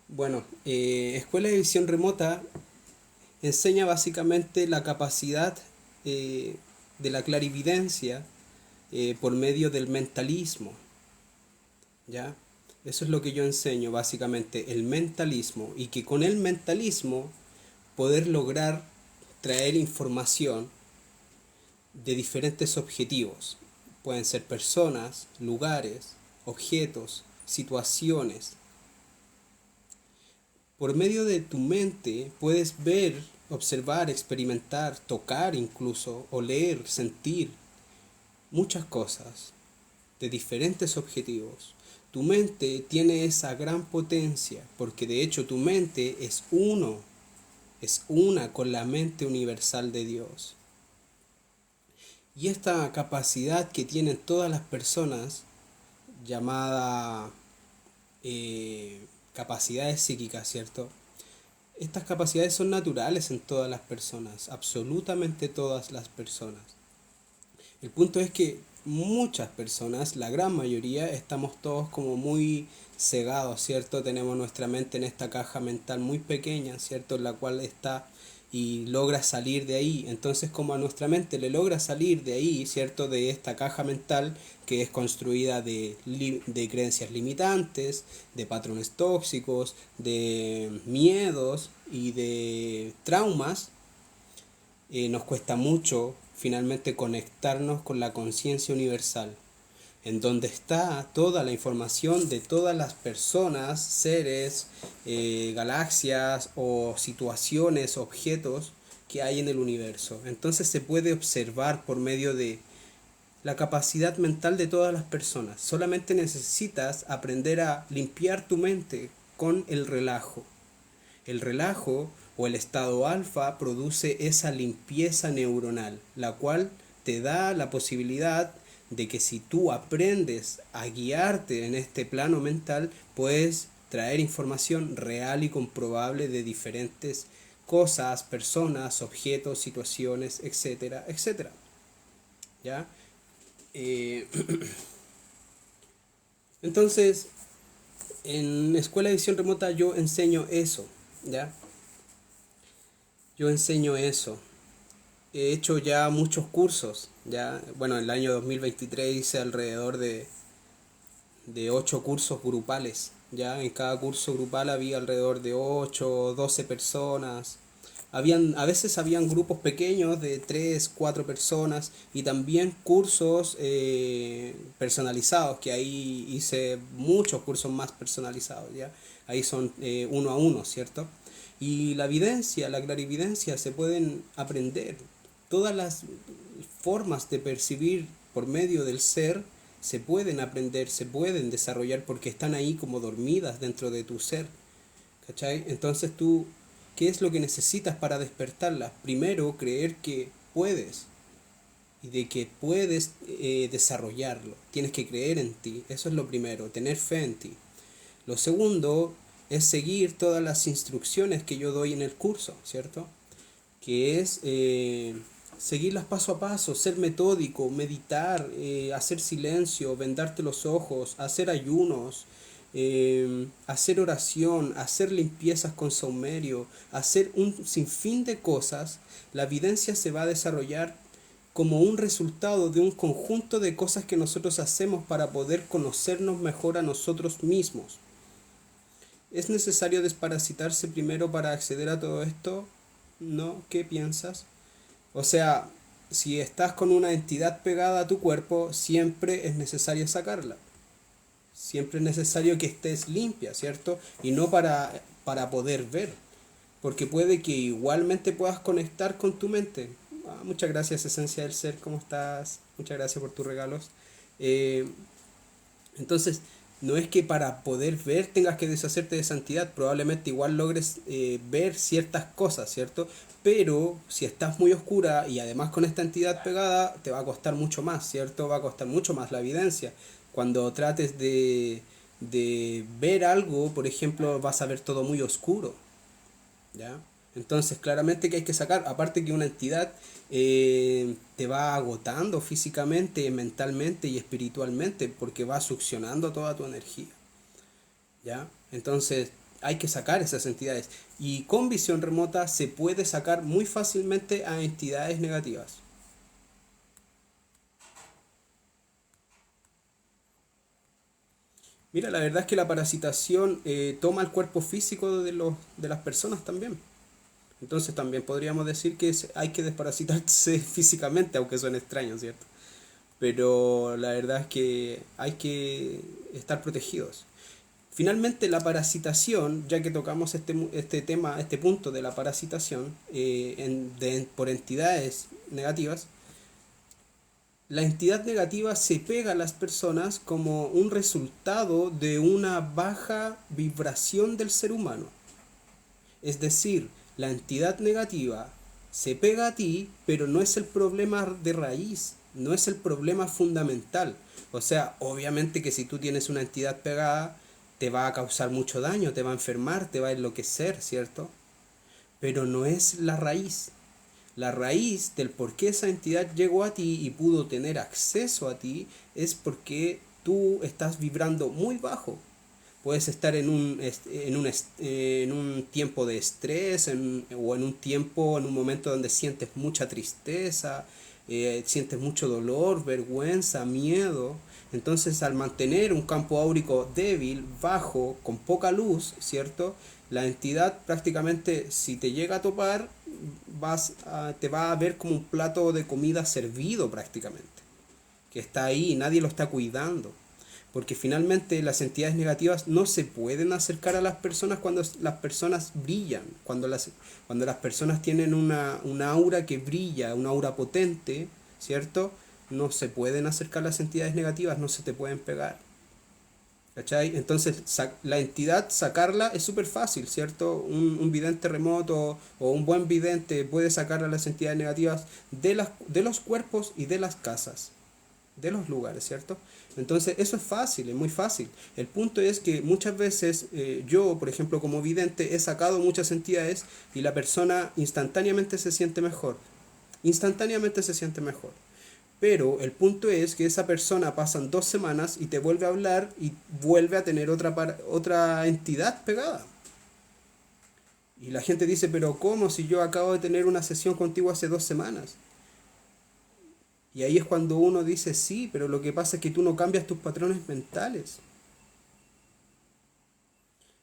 Bueno, Escuela de Visión Remota enseña básicamente la capacidad de la clarividencia por medio del mentalismo, ¿ya? Eso es lo que yo enseño básicamente, el mentalismo, y que con el mentalismo poder lograr traer información de diferentes objetivos. Pueden ser personas, lugares, objetos, situaciones. Por medio de tu mente puedes ver, observar, experimentar, tocar incluso, oler, sentir muchas cosas de diferentes objetivos. Tu mente tiene esa gran potencia porque de hecho tu mente es una con la mente universal de Dios. Y esta capacidad que tienen todas las personas, llamada eh, capacidades psíquicas, ¿cierto? Estas capacidades son naturales en todas las personas, absolutamente todas las personas. El punto es que muchas personas, la gran mayoría, estamos todos como muy cegados, ¿cierto? Tenemos nuestra mente en esta caja mental muy pequeña, ¿cierto? En la cual está y logra salir de ahí. Entonces, como a nuestra mente le logra salir de ahí, ¿cierto? De esta caja mental que es construida de creencias limitantes, de patrones tóxicos, de miedos y de traumas, nos cuesta mucho finalmente conectarnos con la conciencia universal, en donde está toda la información de todas las personas, seres, galaxias o situaciones, objetos que hay en el universo. Entonces se puede observar por medio de la capacidad mental de todas las personas. Solamente necesitas aprender a limpiar tu mente con el relajo. El relajo o el estado alfa produce esa limpieza neuronal, la cual te da la posibilidad de que si tú aprendes a guiarte en este plano mental, puedes traer información real y comprobable de diferentes cosas, personas, objetos, situaciones, etcétera, etcétera. ¿Ya? Eh, entonces, en Escuela de Visión Remota yo enseño eso, ¿ya? Yo enseño eso. He hecho ya muchos cursos, ya, bueno, en el año 2023 hice alrededor de 8 cursos grupales, ya, en cada curso grupal había alrededor de 8 o 12 personas. A veces habían grupos pequeños de 3 4 personas y también cursos personalizados, que ahí hice muchos cursos más personalizados, ya. Ahí son uno a uno, ¿cierto? Y la evidencia, la clarividencia se pueden aprender. Todas las formas de percibir por medio del ser se pueden aprender, se pueden desarrollar porque están ahí como dormidas dentro de tu ser. ¿Cachai? Entonces tú, ¿qué es lo que necesitas para despertarlas? Primero, creer que puedes y de que puedes desarrollarlo. Tienes que creer en ti. Eso es lo primero, tener fe en ti. Lo segundo es seguir todas las instrucciones que yo doy en el curso, ¿cierto? Que es seguirlas paso a paso, ser metódico, meditar, hacer silencio, vendarte los ojos, hacer ayunos, hacer oración, hacer limpiezas con saumerio, hacer un sinfín de cosas. La evidencia se va a desarrollar como un resultado de un conjunto de cosas que nosotros hacemos para poder conocernos mejor a nosotros mismos. ¿Es necesario desparasitarse primero para acceder a todo esto? ¿No? ¿Qué piensas? O sea, si estás con una entidad pegada a tu cuerpo, siempre es necesario sacarla. Siempre es necesario que estés limpia, ¿cierto? Y no para poder ver. Porque puede que igualmente puedas conectar con tu mente. Muchas gracias, Esencia del Ser, ¿cómo estás? Muchas gracias por tus regalos. Eh, entonces, no es que para poder ver tengas que deshacerte de esa entidad, probablemente igual logres ver ciertas cosas, ¿cierto? Pero si estás muy oscura y además con esta entidad pegada, te va a costar mucho más, ¿cierto? Va a costar mucho más la evidencia. Cuando trates de ver algo, por ejemplo, vas a ver todo muy oscuro, ¿ya? Entonces, claramente que hay que sacar, aparte que una entidad te va agotando físicamente, mentalmente y espiritualmente, porque va succionando toda tu energía, ¿ya? Entonces, hay que sacar esas entidades. Y con visión remota se puede sacar muy fácilmente a entidades negativas. Mira, la verdad es que la parasitación toma el cuerpo físico de las personas también. Entonces también podríamos decir que hay que desparasitarse físicamente, aunque suene extraño, ¿cierto? Pero la verdad es que hay que estar protegidos. Finalmente, la parasitación, ya que tocamos este tema, este punto de la parasitación por entidades negativas, la entidad negativa se pega a las personas como un resultado de una baja vibración del ser humano. Es decir, la entidad negativa se pega a ti, pero no es el problema de raíz, no es el problema fundamental. O sea, obviamente que si tú tienes una entidad pegada, te va a causar mucho daño, te va a enfermar, te va a enloquecer, ¿cierto? Pero no es la raíz. La raíz del por qué esa entidad llegó a ti y pudo tener acceso a ti es porque tú estás vibrando muy bajo. Puedes estar en un tiempo de estrés o en un momento donde sientes mucha tristeza, sientes mucho dolor, vergüenza, miedo. Entonces, al mantener un campo áurico débil, bajo, con poca luz, ¿cierto? La entidad prácticamente, si te llega a topar, te va a ver como un plato de comida servido prácticamente, que está ahí y nadie lo está cuidando. Porque finalmente las entidades negativas no se pueden acercar a las personas cuando las personas brillan, cuando las personas tienen una aura que brilla, una aura potente, ¿cierto? No se pueden acercar las entidades negativas, no se te pueden pegar. ¿Cachai? Entonces la entidad sacarla es súper fácil, ¿cierto? Un vidente remoto o un buen vidente puede sacar a las entidades negativas de los cuerpos y de las casas, de los lugares, ¿cierto? Entonces eso es fácil, es muy fácil. El punto es que muchas veces yo, por ejemplo, como vidente, he sacado muchas entidades y la persona instantáneamente se siente mejor. Instantáneamente se siente mejor. Pero el punto es que esa persona pasan 2 semanas y te vuelve a hablar y vuelve a tener otra entidad pegada. Y la gente dice, pero ¿cómo si yo acabo de tener una sesión contigo hace 2 semanas? Y ahí es cuando uno dice, sí, pero lo que pasa es que tú no cambias tus patrones mentales.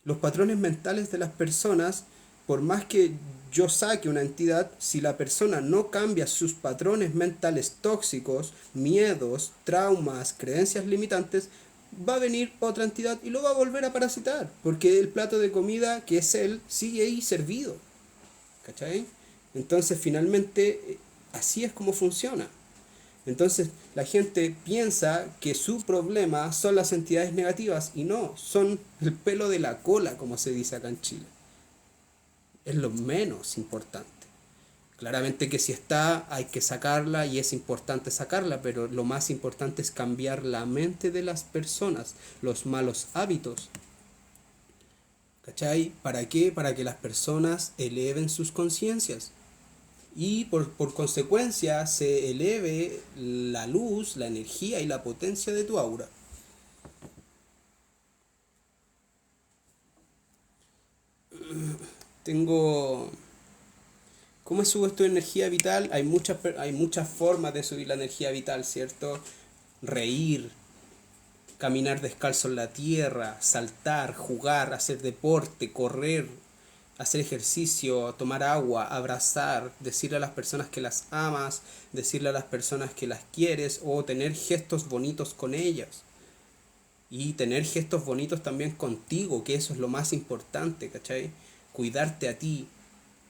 Los patrones mentales de las personas, por más que yo saque una entidad, si la persona no cambia sus patrones mentales tóxicos, miedos, traumas, creencias limitantes, va a venir otra entidad y lo va a volver a parasitar, porque el plato de comida que es él sigue ahí servido. ¿Cachai? Entonces finalmente así es como funciona. Entonces la gente piensa que su problema son las entidades negativas y no, son el pelo de la cola, como se dice acá en Chile. Es lo menos importante. Claramente que si está hay que sacarla y es importante sacarla, pero lo más importante es cambiar la mente de las personas, los malos hábitos. ¿Cachai? ¿Para qué? Para que las personas eleven sus conciencias y por consecuencia se eleve la luz, la energía y la potencia de tu aura. Tengo... ¿Cómo subo tu energía vital? Hay muchas formas de subir la energía vital, ¿cierto? Reír, caminar descalzo en la tierra, saltar, jugar, hacer deporte, correr, hacer ejercicio, tomar agua, abrazar, decirle a las personas que las amas, decirle a las personas que las quieres o tener gestos bonitos con ellas. Y tener gestos bonitos también contigo, que eso es lo más importante, ¿cachai? Cuidarte a ti,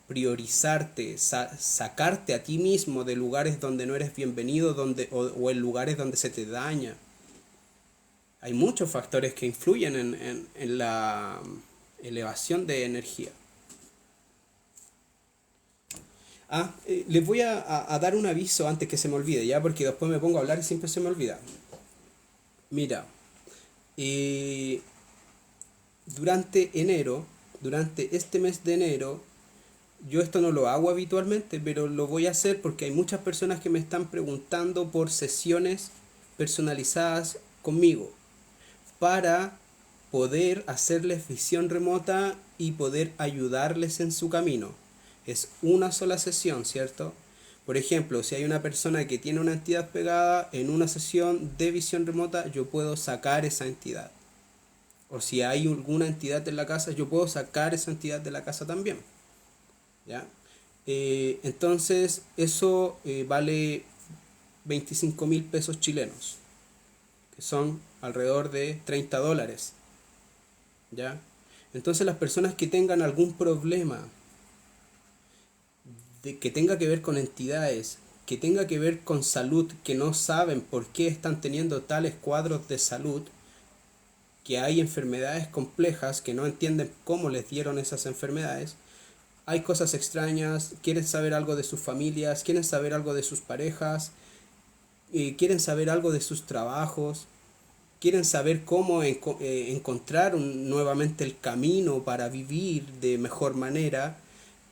priorizarte, sacarte a ti mismo de lugares donde no eres bienvenido o en lugares donde se te daña. Hay muchos factores que influyen en la elevación de energía. Les voy a dar un aviso antes que se me olvide, ya, porque después me pongo a hablar y siempre se me olvida. Mira, durante este mes de enero, yo esto no lo hago habitualmente, pero lo voy a hacer porque hay muchas personas que me están preguntando por sesiones personalizadas conmigo para poder hacerles visión remota y poder ayudarles en su camino. Es una sola sesión, ¿cierto? Por ejemplo, si hay una persona que tiene una entidad pegada, en una sesión de visión remota yo puedo sacar esa entidad. O si hay alguna entidad en la casa, yo puedo sacar esa entidad de la casa también. ¿Ya? Entonces, eso vale 25.000 pesos chilenos, que son alrededor de $30. ¿Ya? Entonces, las personas que tengan algún problema que tenga que ver con entidades, que tenga que ver con salud, que no saben por qué están teniendo tales cuadros de salud, que hay enfermedades complejas, que no entienden cómo les dieron esas enfermedades, hay cosas extrañas, quieren saber algo de sus familias, quieren saber algo de sus parejas, quieren saber algo de sus trabajos, quieren saber cómo encontrar nuevamente el camino para vivir de mejor manera.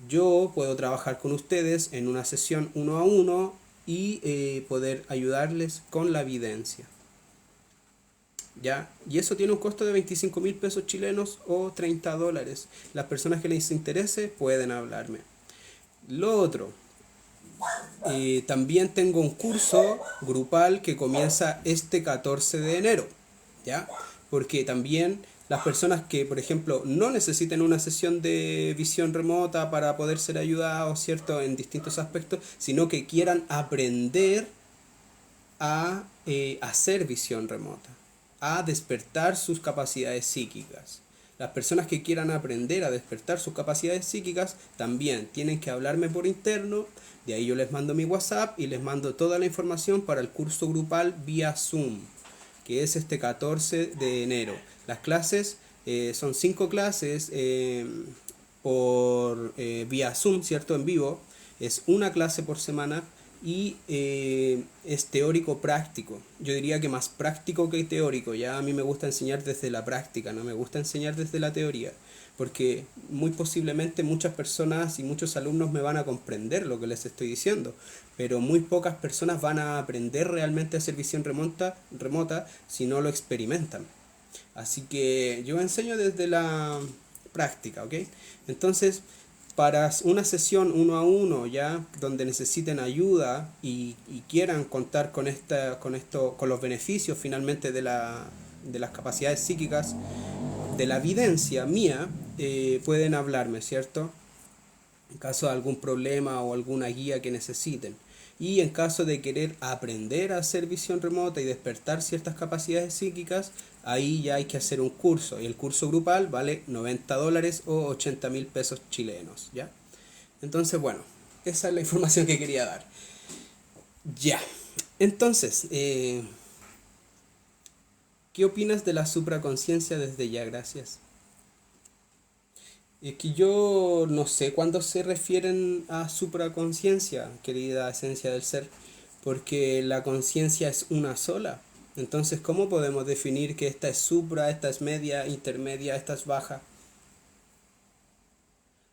Yo puedo trabajar con ustedes en una sesión uno a uno y poder ayudarles con la evidencia. ¿Ya? Y eso tiene un costo de 25.000 pesos chilenos o $30. Las personas que les interese pueden hablarme. Lo otro, también tengo un curso grupal que comienza este 14 de enero. ¿Ya? Porque también las personas que, por ejemplo, no necesiten una sesión de visión remota para poder ser ayudados, ¿cierto?, en distintos aspectos, sino que quieran aprender a hacer visión remota, a despertar sus capacidades psíquicas. Las personas que quieran aprender a despertar sus capacidades psíquicas también tienen que hablarme por interno. De ahí yo les mando mi WhatsApp y les mando toda la información para el curso grupal vía Zoom, que es este 14 de enero. Las clases son 5 clases por vía Zoom, ¿cierto? En vivo. Es una clase por semana y es teórico práctico. Yo diría que más práctico que teórico. Ya a mí me gusta enseñar desde la práctica, no me gusta enseñar desde la teoría, porque muy posiblemente muchas personas y muchos alumnos me van a comprender lo que les estoy diciendo, pero muy pocas personas van a aprender realmente a hacer visión remota si no lo experimentan. Así que yo enseño desde la práctica, ¿ok? Entonces, para una sesión uno a uno, ya donde necesiten ayuda y quieran contar con los beneficios finalmente de las capacidades psíquicas, de la evidencia mía, pueden hablarme, ¿cierto? En caso de algún problema o alguna guía que necesiten. Y en caso de querer aprender a hacer visión remota y despertar ciertas capacidades psíquicas, ahí ya hay que hacer un curso. Y el curso grupal vale $90 o 80.000 pesos chilenos, ¿ya? Entonces, bueno, esa es la información que quería dar. Ya. Entonces, ¿qué opinas de la supraconciencia desde ya? Gracias. Es que yo no sé cuándo se refieren a supraconciencia, querida esencia del ser, porque la conciencia es una sola. Entonces, ¿cómo podemos definir que esta es supra, esta es media, intermedia, esta es baja?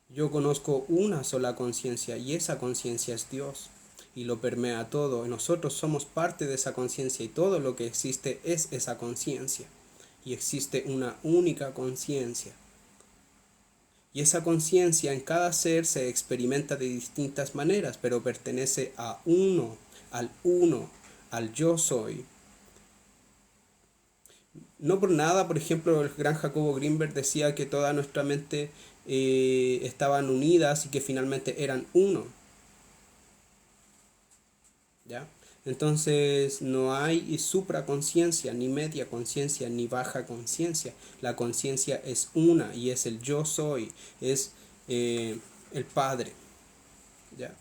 Yo conozco una sola conciencia y esa conciencia es Dios y lo permea todo. Y nosotros somos parte de esa conciencia y todo lo que existe es esa conciencia. Y existe una única conciencia. Y esa conciencia en cada ser se experimenta de distintas maneras, pero pertenece a uno, al yo soy. No por nada, por ejemplo, el gran Jacobo Greenberg decía que toda nuestra mente estaban unidas y que finalmente eran uno. ¿Ya? Entonces no hay supraconciencia, ni media conciencia, ni baja conciencia. La conciencia es una y es el yo soy, es el Padre. ¿Ya?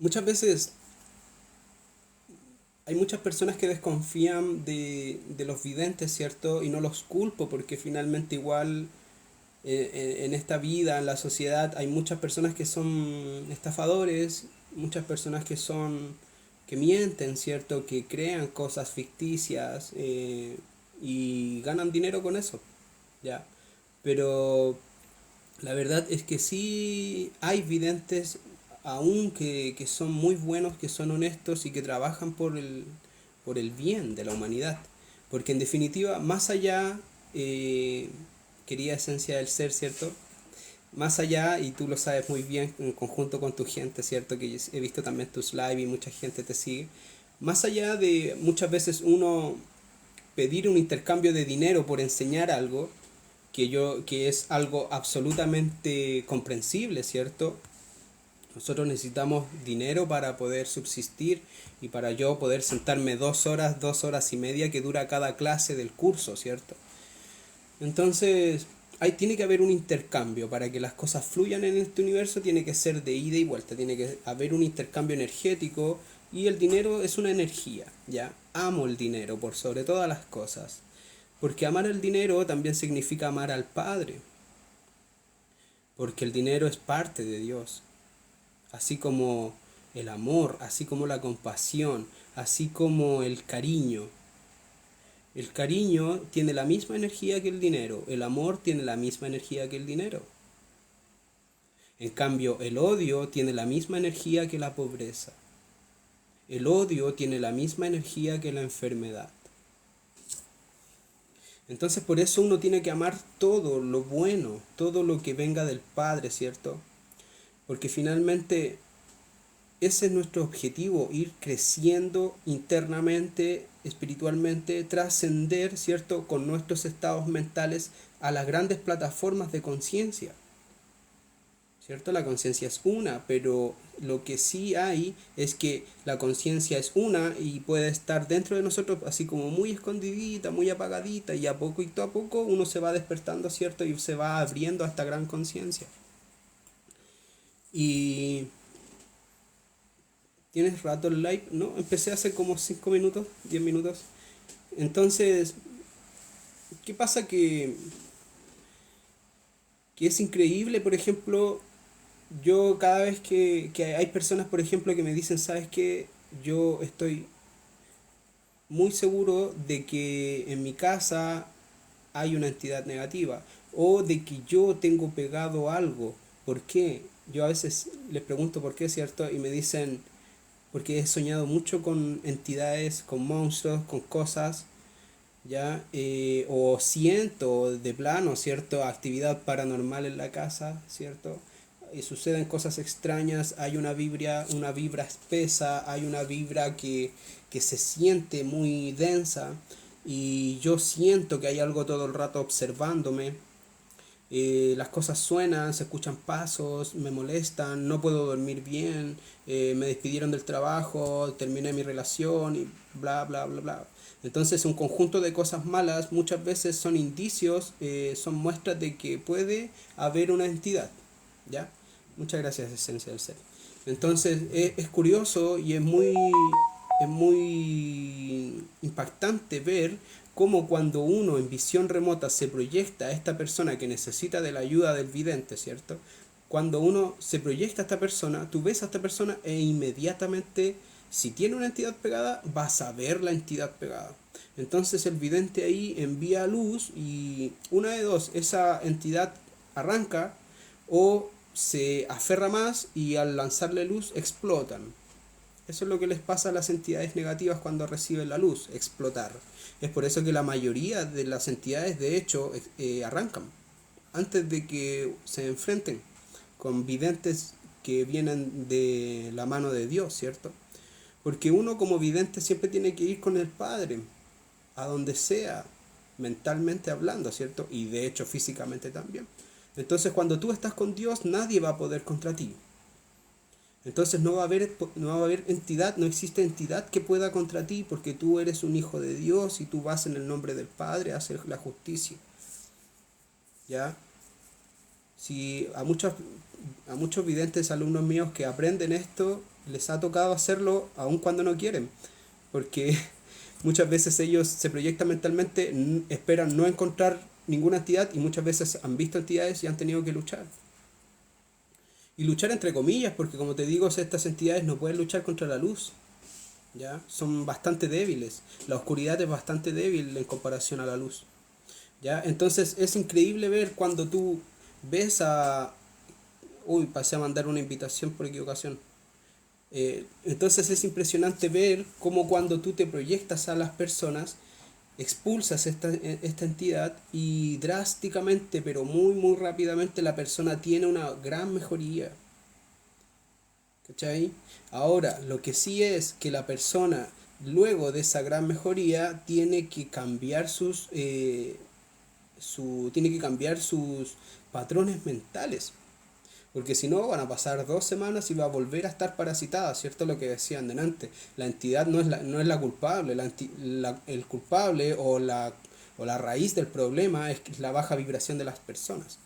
Muchas veces hay muchas personas que desconfían de los videntes, ¿cierto? Y no los culpo porque finalmente igual en esta vida, en la sociedad, hay muchas personas que son estafadores, muchas personas que mienten, ¿cierto? Que crean cosas ficticias y ganan dinero con eso, ¿ya? Pero la verdad es que sí hay videntes, aún que son muy buenos, que son honestos y que trabajan por el bien de la humanidad. Porque en definitiva, más allá, eh, querida esencia del ser, ¿cierto? Más allá, y tú lo sabes muy bien en conjunto con tu gente, ¿cierto? Que he visto también tus live y mucha gente te sigue. Más allá de muchas veces uno pedir un intercambio de dinero por enseñar algo, que es algo absolutamente comprensible, ¿cierto? Nosotros necesitamos dinero para poder subsistir y para yo poder sentarme 2 horas, 2 horas y media que dura cada clase del curso, ¿cierto? Entonces, ahí tiene que haber un intercambio para que las cosas fluyan en este universo, tiene que ser de ida y vuelta, tiene que haber un intercambio energético y el dinero es una energía, ¿ya? Amo el dinero por sobre todas las cosas, porque amar el dinero también significa amar al Padre, porque el dinero es parte de Dios, así como el amor, así como la compasión, así como el cariño. El cariño tiene la misma energía que el dinero, el amor tiene la misma energía que el dinero. En cambio, el odio tiene la misma energía que la pobreza. El odio tiene la misma energía que la enfermedad. Entonces por eso uno tiene que amar todo lo bueno, todo lo que venga del Padre, ¿cierto? Porque finalmente ese es nuestro objetivo, ir creciendo internamente, espiritualmente, trascender, ¿cierto?, con nuestros estados mentales a las grandes plataformas de conciencia. ¿Cierto? La conciencia es una, pero lo que sí hay es que la conciencia es una y puede estar dentro de nosotros así como muy escondidita, muy apagadita y a poco uno se va despertando, ¿cierto? Y se va abriendo a esta gran conciencia. Y ¿tienes rato el live? No, empecé hace como 5 minutos, 10 minutos. Entonces, ¿qué pasa? Que es increíble, por ejemplo, yo cada vez que hay personas, por ejemplo, que me dicen, ¿sabes qué? Yo estoy muy seguro de que en mi casa hay una entidad negativa o de que yo tengo pegado algo. ¿Por qué? Yo a veces les pregunto por qué, ¿cierto? Y me dicen, porque he soñado mucho con entidades, con monstruos, con cosas, ¿ya? O siento de plano, ¿cierto? Actividad paranormal en la casa, ¿cierto? Suceden cosas extrañas, hay una vibra espesa, hay una vibra que se siente muy densa y yo siento que hay algo todo el rato observándome. Las cosas suenan, se escuchan pasos, me molestan, no puedo dormir bien, me despidieron del trabajo, terminé mi relación y bla, bla, bla, bla. Entonces un conjunto de cosas malas muchas veces son indicios, son muestras de que puede haber una entidad, ¿ya? Muchas gracias, esencia del ser. Entonces es curioso y es muy impactante ver cómo cuando uno en visión remota se proyecta a esta persona que necesita de la ayuda del vidente, ¿cierto? Cuando uno se proyecta a esta persona, tú ves a esta persona e inmediatamente, si tiene una entidad pegada, vas a ver la entidad pegada. Entonces el vidente ahí envía luz y una de dos, esa entidad arranca o se aferra más y al lanzarle luz explotan. Eso es lo que les pasa a las entidades negativas cuando reciben la luz, explotar. Es por eso que la mayoría de las entidades de hecho arrancan antes de que se enfrenten con videntes que vienen de la mano de Dios, ¿cierto? Porque uno como vidente siempre tiene que ir con el Padre, a donde sea, mentalmente hablando, ¿cierto? Y de hecho físicamente también. Entonces cuando tú estás con Dios, nadie va a poder contra ti. Entonces no va a haber entidad, no existe entidad que pueda contra ti porque tú eres un hijo de Dios y tú vas en el nombre del Padre a hacer la justicia. ¿Ya? Si a muchos videntes alumnos míos que aprenden esto, les ha tocado hacerlo aun cuando no quieren. Porque muchas veces ellos se proyectan mentalmente, esperan no encontrar ninguna entidad y muchas veces han visto entidades y han tenido que luchar. Y luchar entre comillas, porque como te digo, estas entidades no pueden luchar contra la luz, ¿ya? Son bastante débiles. La oscuridad es bastante débil en comparación a la luz, ¿ya? Entonces es increíble ver cuando tú ves Uy, pasé a mandar una invitación por equivocación. Entonces es impresionante ver cómo cuando tú te proyectas a las personas, expulsas esta entidad y drásticamente, pero muy, muy rápidamente la persona tiene una gran mejoría. ¿Cachai? Ahora, lo que sí es que la persona, luego de esa gran mejoría, tiene que cambiar tiene que cambiar sus patrones mentales. Porque si no, van a pasar 2 semanas y va a volver a estar parasitada, ¿cierto? Lo que decían delante. La entidad no es la culpable, el culpable o la raíz del problema es la baja vibración de las personas.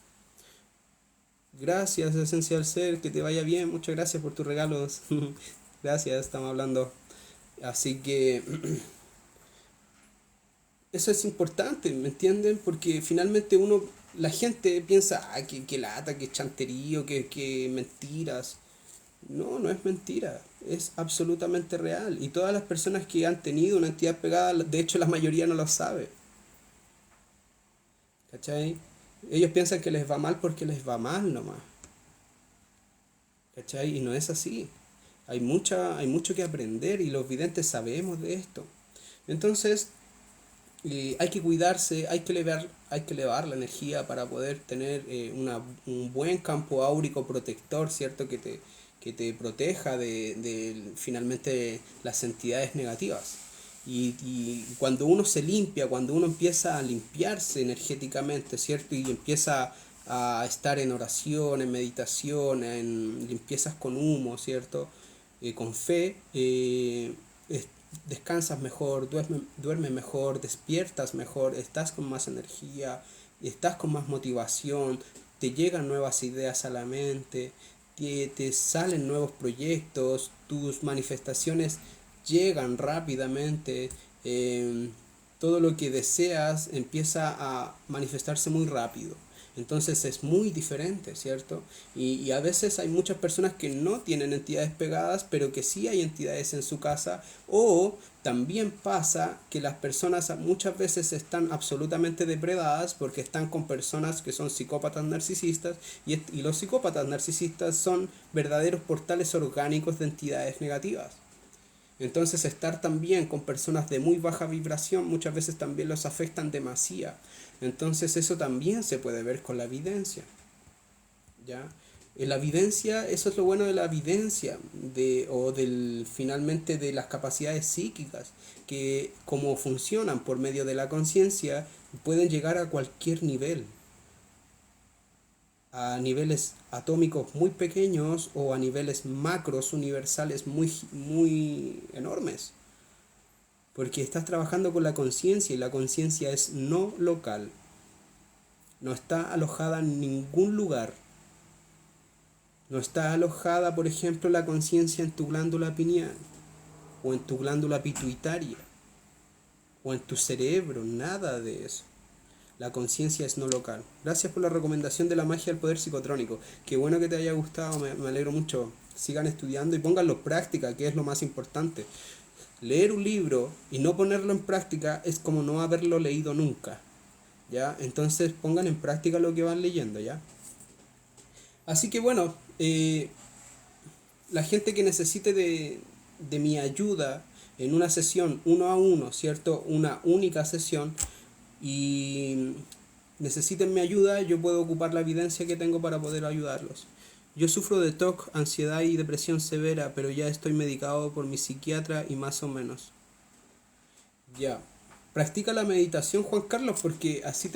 Gracias, esencial ser, que te vaya bien, muchas gracias por tus regalos. Gracias, estamos hablando. Así que eso es importante, ¿me entienden? Porque finalmente la gente piensa, ah, que lata, que chanterío, que mentiras. No, no es mentira, es absolutamente real. Y todas las personas que han tenido una entidad pegada, de hecho la mayoría no lo sabe. ¿Cachai? Ellos piensan que les va mal porque les va mal nomás. ¿Cachai? Y no es así. Hay mucho que aprender y los videntes sabemos de esto. Entonces, hay que cuidarse, hay que elevar la energía para poder tener un buen campo áurico protector, ¿cierto? Que te proteja de finalmente las entidades negativas. Y cuando uno se limpia, cuando uno empieza a limpiarse energéticamente, ¿cierto? Y empieza a estar en oración, en meditación, en limpiezas con humo, ¿cierto? Con fe, descansas mejor, duermes mejor, despiertas mejor, estás con más energía, estás con más motivación, te llegan nuevas ideas a la mente, te salen nuevos proyectos, tus manifestaciones llegan rápidamente, todo lo que deseas empieza a manifestarse muy rápido. Entonces es muy diferente, ¿cierto? Y a veces hay muchas personas que no tienen entidades pegadas, pero que sí hay entidades en su casa. O también pasa que las personas muchas veces están absolutamente depredadas porque están con personas que son psicópatas narcisistas. Y los psicópatas narcisistas son verdaderos portales orgánicos de entidades negativas. Entonces estar también con personas de muy baja vibración muchas veces también los afectan demasiado. Entonces eso también se puede ver con la evidencia. ¿Ya? En la evidencia, eso es lo bueno de la evidencia, finalmente de las capacidades psíquicas, que como funcionan por medio de la conciencia, pueden llegar a cualquier nivel, a niveles atómicos muy pequeños o a niveles macros universales muy, muy enormes. Porque estás trabajando con la conciencia y la conciencia es no local. No está alojada en ningún lugar. No está alojada, por ejemplo, la conciencia en tu glándula pineal, o en tu glándula pituitaria, o en tu cerebro, nada de eso. La conciencia es no local. Gracias por la recomendación de la magia del poder psicotrónico. Qué bueno que te haya gustado, me alegro mucho. Sigan estudiando y pónganlo en práctica, que es lo más importante. Leer un libro y no ponerlo en práctica es como no haberlo leído nunca. ¿Ya? Entonces pongan en práctica lo que van leyendo, ¿ya? Así que bueno, la gente que necesite de mi ayuda en una sesión 1 a 1, ¿cierto? Una única sesión y necesiten mi ayuda, yo puedo ocupar la evidencia que tengo para poder ayudarlos. Yo sufro de TOC, ansiedad y depresión severa, pero ya estoy medicado por mi psiquiatra y más o menos. Ya. Practica la meditación, Juan Carlos, porque así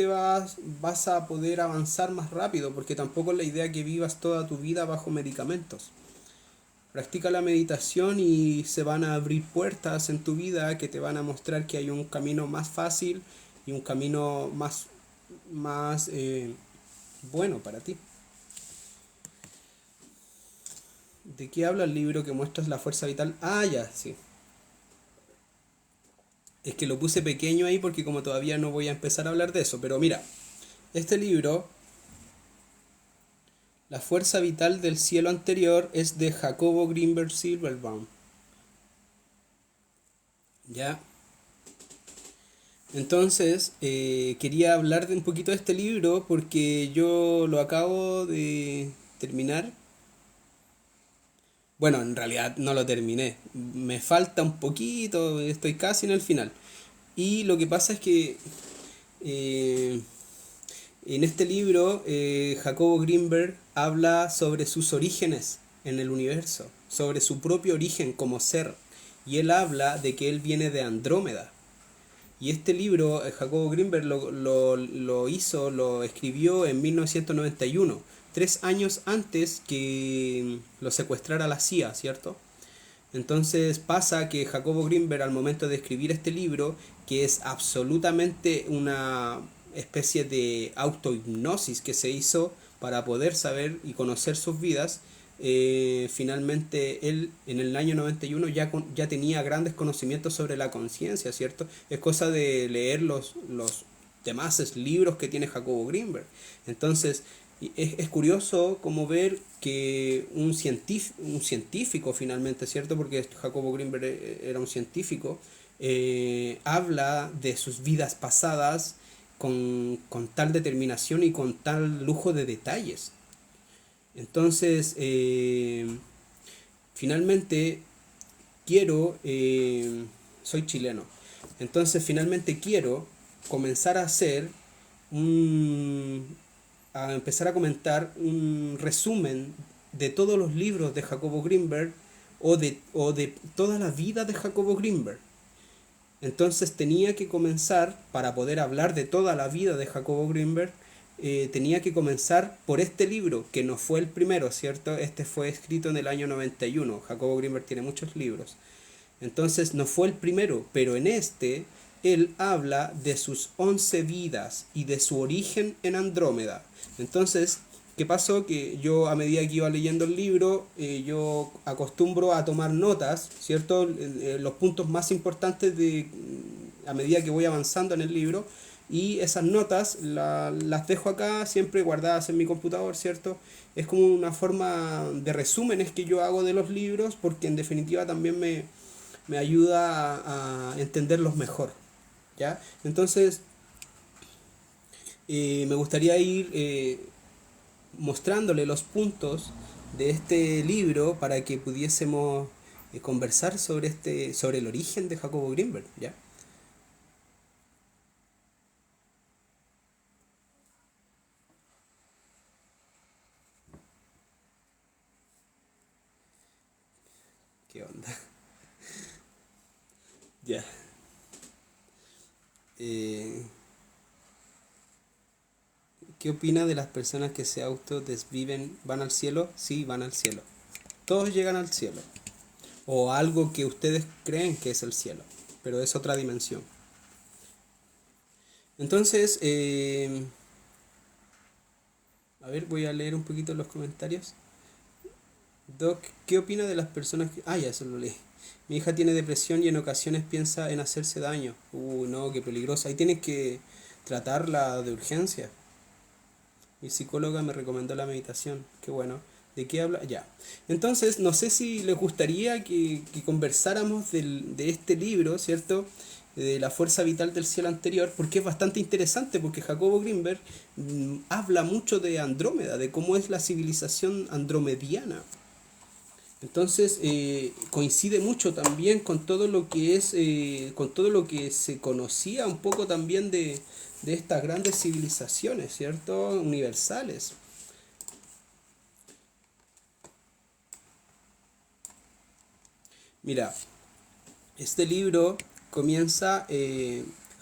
vas a poder avanzar más rápido, porque tampoco es la idea que vivas toda tu vida bajo medicamentos. Practica la meditación y se van a abrir puertas en tu vida que te van a mostrar que hay un camino más fácil y un camino más bueno para ti. ¿De qué habla el libro que muestras la fuerza vital? Ah, ya, sí. Es que lo puse pequeño ahí porque como todavía no voy a empezar a hablar de eso. Pero mira, este libro, La fuerza vital del cielo anterior, es de Jacobo Greenberg Silverbaum. ¿Ya? Entonces, quería hablar de un poquito de este libro porque yo lo acabo terminar. Bueno, en realidad no lo terminé. Me falta un poquito, estoy casi en el final. Y lo que pasa es que eh, en este libro Jacobo Greenberg habla sobre sus orígenes en el universo, sobre su propio origen como ser. Y él habla de que él viene de Andrómeda. Y este libro, Jacobo Greenberg lo escribió en 1991, 3 años antes que lo secuestrara la CIA, ¿cierto? Entonces pasa que Jacobo Greenberg al momento de escribir este libro, que es absolutamente una especie de autohipnosis que se hizo para poder saber y conocer sus vidas, finalmente él en el año 91 ya tenía grandes conocimientos sobre la conciencia, ¿cierto? Es cosa de leer los demás libros que tiene Jacobo Greenberg. Entonces, es curioso como ver que un científico finalmente, ¿cierto? Porque Jacobo Greenberg era un científico, habla de sus vidas pasadas con tal determinación y con tal lujo de detalles. Entonces, finalmente quiero, soy chileno, entonces finalmente quiero comenzar a hacer un, a empezar a comentar un resumen de todos los libros de Jacobo Greenberg o de toda la vida de Jacobo Greenberg. Entonces tenía que comenzar, para poder hablar de toda la vida de Jacobo Greenberg, tenía que comenzar por este libro, que no fue el primero, ¿cierto? Este fue escrito en el año 91. Jacobo Greenberg tiene muchos libros. Entonces no fue el primero, pero en este él habla de sus 11 vidas y de su origen en Andrómeda. Entonces, ¿qué pasó? Que yo a medida que iba leyendo el libro, yo acostumbro a tomar notas, ¿cierto? Los puntos más importantes a medida que voy avanzando en el libro, y esas notas las dejo acá siempre guardadas en mi computador, ¿cierto? Es como una forma de resúmenes que yo hago de los libros, porque en definitiva también me ayuda a entenderlos mejor, ¿ya? Entonces, me gustaría ir mostrándole los puntos de este libro para que pudiésemos conversar sobre el origen de Jacobo Greenberg, ¿ya? ¿Qué onda? Ya. Eh, ¿Qué opina de las personas que se autodesviven? ¿Van al cielo? Sí, van al cielo. Todos llegan al cielo. O algo que ustedes creen que es el cielo. Pero es otra dimensión. Entonces, a ver, voy a leer un poquito los comentarios. Doc, ¿qué opina de las personas que... Ah, ya, eso lo leí. Mi hija tiene depresión y en ocasiones piensa en hacerse daño. No, qué peligroso. Ahí tienes que tratarla de urgencia. Mi psicóloga me recomendó la meditación. Qué bueno. ¿De qué habla? Ya. Entonces, no sé si les gustaría que conversáramos de este libro, ¿cierto? De la fuerza vital del cielo anterior, porque es bastante interesante, porque Jacobo Greenberg habla mucho de Andrómeda, de cómo es la civilización andromediana. Entonces coincide mucho también con todo lo que es, con todo lo que se conocía un poco también de estas grandes civilizaciones, ¿cierto? Universales. Mira, este libro comienza,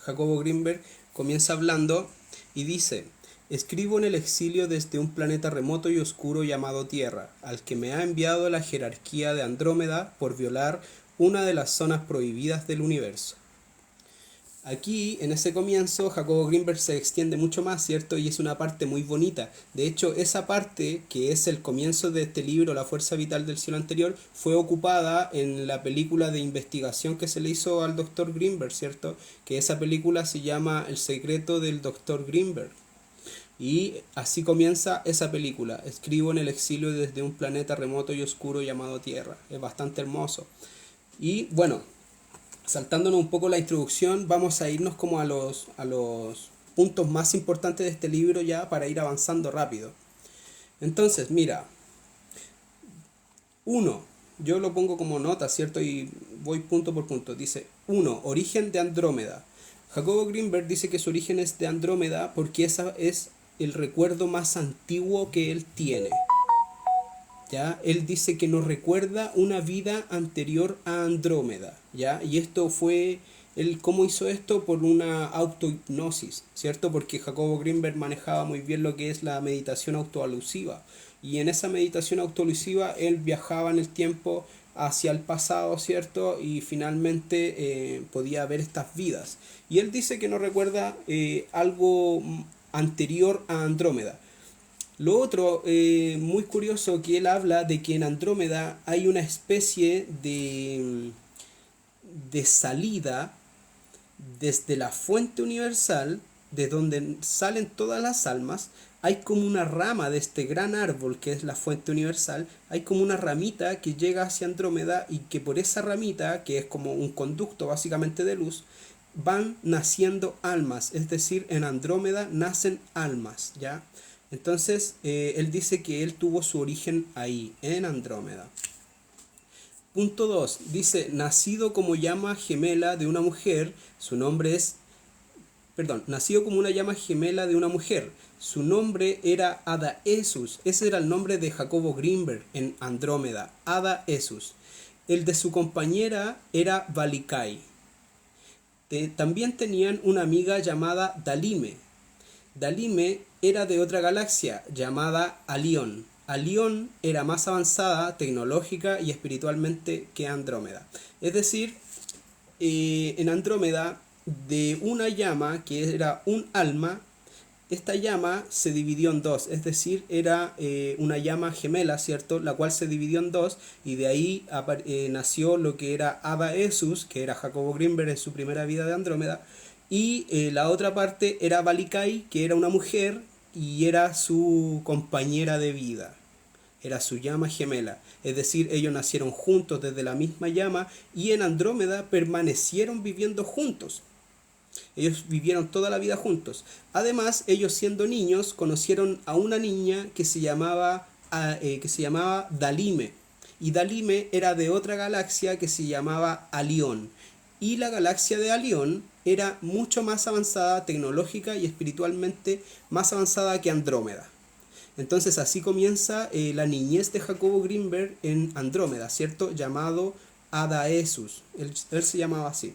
Jacobo Greenberg comienza hablando y dice: escribo en el exilio desde un planeta remoto y oscuro llamado Tierra, al que me ha enviado la jerarquía de Andrómeda por violar una de las zonas prohibidas del universo. Aquí, en ese comienzo, Jacobo Greenberg se extiende mucho más, ¿cierto? Y es una parte muy bonita. De hecho, esa parte, que es el comienzo de este libro, La fuerza vital del cielo anterior, fue ocupada en la película de investigación que se le hizo al Dr. Greenberg, ¿cierto? Que esa película se llama El secreto del Dr. Greenberg. Y así comienza esa película. Escribo en el exilio desde un planeta remoto y oscuro llamado Tierra. Es bastante hermoso. Y bueno, saltándonos un poco la introducción, vamos a irnos como a los puntos más importantes de este libro ya para ir avanzando rápido. Entonces, mira, uno, yo lo pongo como nota, ¿cierto? Y voy punto por punto. Dice, uno, origen de Andrómeda. Jacobo Greenberg dice que su origen es de Andrómeda porque esa es el recuerdo más antiguo que él tiene. ¿Ya? Él dice que no recuerda una vida anterior a Andrómeda, ¿ya? Y esto fue, él cómo hizo esto por una autohipnosis, ¿cierto? Porque Jacobo Greenberg manejaba muy bien lo que es la meditación autoalusiva. Y en esa meditación autoalusiva él viajaba en el tiempo hacia el pasado, ¿cierto? Y finalmente podía ver estas vidas. Y él dice que no recuerda algo anterior a Andrómeda. Lo otro, muy curioso, que él habla de que en Andrómeda hay una especie de salida desde la fuente universal, de donde salen todas las almas. Hay como una rama de este gran árbol que es la fuente universal, hay como una ramita que llega hacia Andrómeda y que por esa ramita, que es como un conducto básicamente de luz, van naciendo almas, es decir, en Andrómeda nacen almas, ¿ya? Entonces, él dice que él tuvo su origen ahí, en Andrómeda. Punto 2 dice, nacido como llama gemela de una mujer, su nombre es, perdón, nacido como una llama gemela de una mujer, su nombre era Ada Esus, ese era el nombre de Jacobo Greenberg en Andrómeda, Ada Esus. El de su compañera era Valikai. También tenían una amiga llamada Dalime. Dalime era de otra galaxia llamada Alión. Alión era más avanzada tecnológica y espiritualmente que Andrómeda. Es decir, en Andrómeda, de una llama que era un alma, esta llama se dividió en dos, es decir, era una llama gemela, ¿cierto? La cual se dividió en dos y de ahí nació lo que era Ada Esus, que era Jacobo Greenberg en su primera vida de Andrómeda, y la otra parte era Valikai, que era una mujer y era su compañera de vida, era su llama gemela. Es decir, ellos nacieron juntos desde la misma llama y en Andrómeda permanecieron viviendo juntos. Ellos vivieron toda la vida juntos. Además, ellos siendo niños conocieron a una niña que se llamaba Dalime. Y Dalime era de otra galaxia que se llamaba Alión. Y la galaxia de Alión era mucho más avanzada tecnológica y espiritualmente más avanzada que Andrómeda. Entonces así comienza la niñez de Jacobo Greenberg en Andrómeda, ¿cierto? Llamado Adaesus. Él se llamaba así.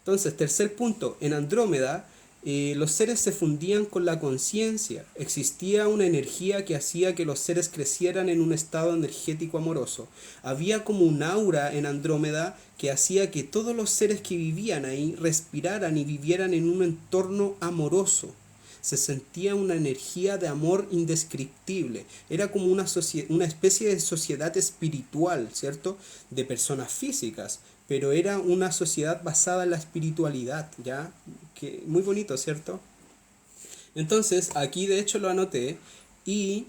Entonces, tercer punto, en Andrómeda los seres se fundían con la conciencia. Existía una energía que hacía que los seres crecieran en un estado energético amoroso. Había como un aura en Andrómeda que hacía que todos los seres que vivían ahí respiraran y vivieran en un entorno amoroso. Se sentía una energía de amor indescriptible. Era como una especie de sociedad espiritual, ¿cierto? De personas físicas, pero era una sociedad basada en la espiritualidad, ¿ya? Que, muy bonito, ¿cierto? Entonces, aquí de hecho lo anoté. Y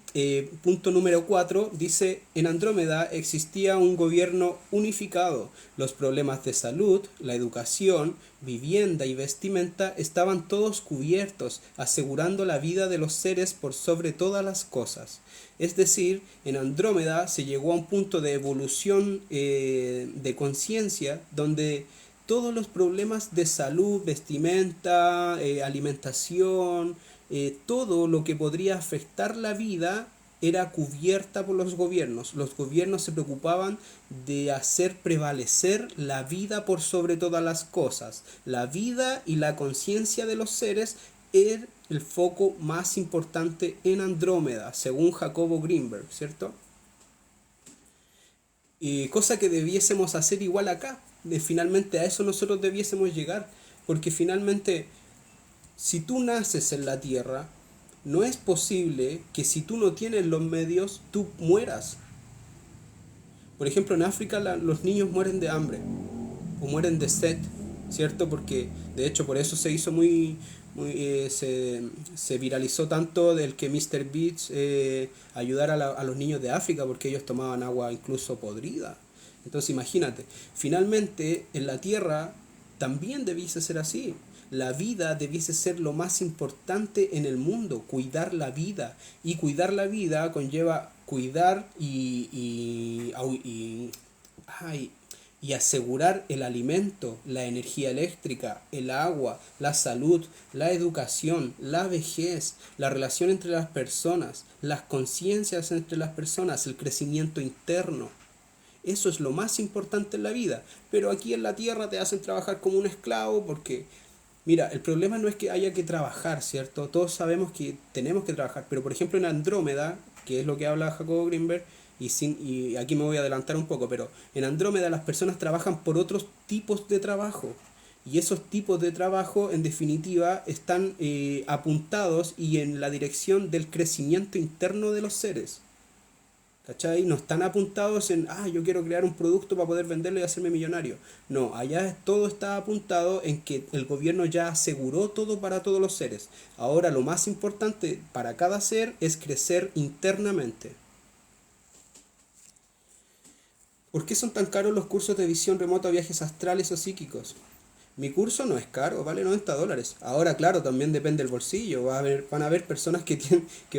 punto número 4 dice, en Andrómeda existía un gobierno unificado. Los problemas de salud, la educación, vivienda y vestimenta estaban todos cubiertos, asegurando la vida de los seres por sobre todas las cosas. Es decir, en Andrómeda se llegó a un punto de evolución de conciencia donde todos los problemas de salud, vestimenta, alimentación, todo lo que podría afectar la vida era cubierta por los gobiernos. Los gobiernos se preocupaban de hacer prevalecer la vida por sobre todas las cosas. La vida y la conciencia de los seres era el foco más importante en Andrómeda, según Jacobo Greenberg, ¿cierto? Cosa que debiésemos hacer igual acá. Finalmente a eso nosotros debiésemos llegar, porque finalmente si tú naces en la tierra, no es posible que si tú no tienes los medios, tú mueras. Por ejemplo, en África los niños mueren de hambre o mueren de sed, ¿cierto? Porque de hecho por eso se hizo se viralizó tanto del que Mr. Beats ayudara a los niños de África porque ellos tomaban agua incluso podrida. Entonces imagínate, finalmente en la tierra también debiese ser así. La vida debiese ser lo más importante en el mundo, cuidar la vida. Y cuidar la vida conlleva cuidar ay, y asegurar el alimento, la energía eléctrica, el agua, la salud, la educación, la vejez, la relación entre las personas, las conciencias entre las personas, el crecimiento interno. Eso es lo más importante en la vida. Pero aquí en la tierra te hacen trabajar como un esclavo porque, mira, el problema no es que haya que trabajar, ¿cierto? Todos sabemos que tenemos que trabajar, pero por ejemplo en Andrómeda, que es lo que habla Jacobo Greenberg, y aquí me voy a adelantar un poco, pero en Andrómeda las personas trabajan por otros tipos de trabajo. Y esos tipos de trabajo, en definitiva, están apuntados y en la dirección del crecimiento interno de los seres. ¿Cachai? No están apuntados en, yo quiero crear un producto para poder venderlo y hacerme millonario. No, allá todo está apuntado en que el gobierno ya aseguró todo para todos los seres. Ahora lo más importante para cada ser es crecer internamente. ¿Por qué son tan caros los cursos de visión remota, viajes astrales o psíquicos? Mi curso no es caro, vale $90. Ahora, claro, también depende del bolsillo. Van a haber personas que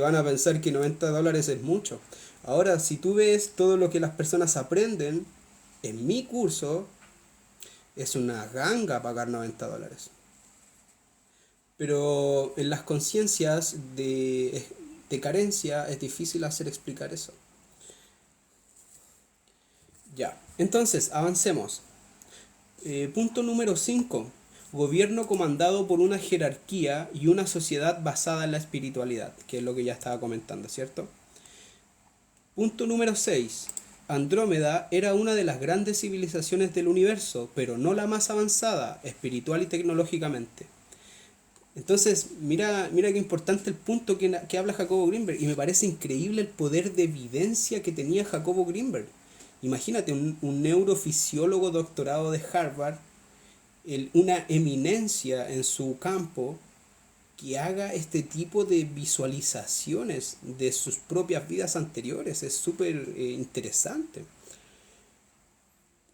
van a pensar que $90 es mucho. Ahora, si tú ves todo lo que las personas aprenden en mi curso, es una ganga pagar $90. Pero en las conciencias de carencia es difícil hacer explicar eso. Ya, entonces, avancemos. Punto número 5. Gobierno comandado por una jerarquía y una sociedad basada en la espiritualidad, que es lo que ya estaba comentando, ¿cierto? Punto número 6. Andrómeda era una de las grandes civilizaciones del universo, pero no la más avanzada, espiritual y tecnológicamente. Entonces, mira qué importante el punto que habla Jacobo Greenberg, y me parece increíble el poder de evidencia que tenía Jacobo Greenberg. Imagínate un neurofisiólogo doctorado de Harvard, una eminencia en su campo, que haga este tipo de visualizaciones de sus propias vidas anteriores. Es súper interesante.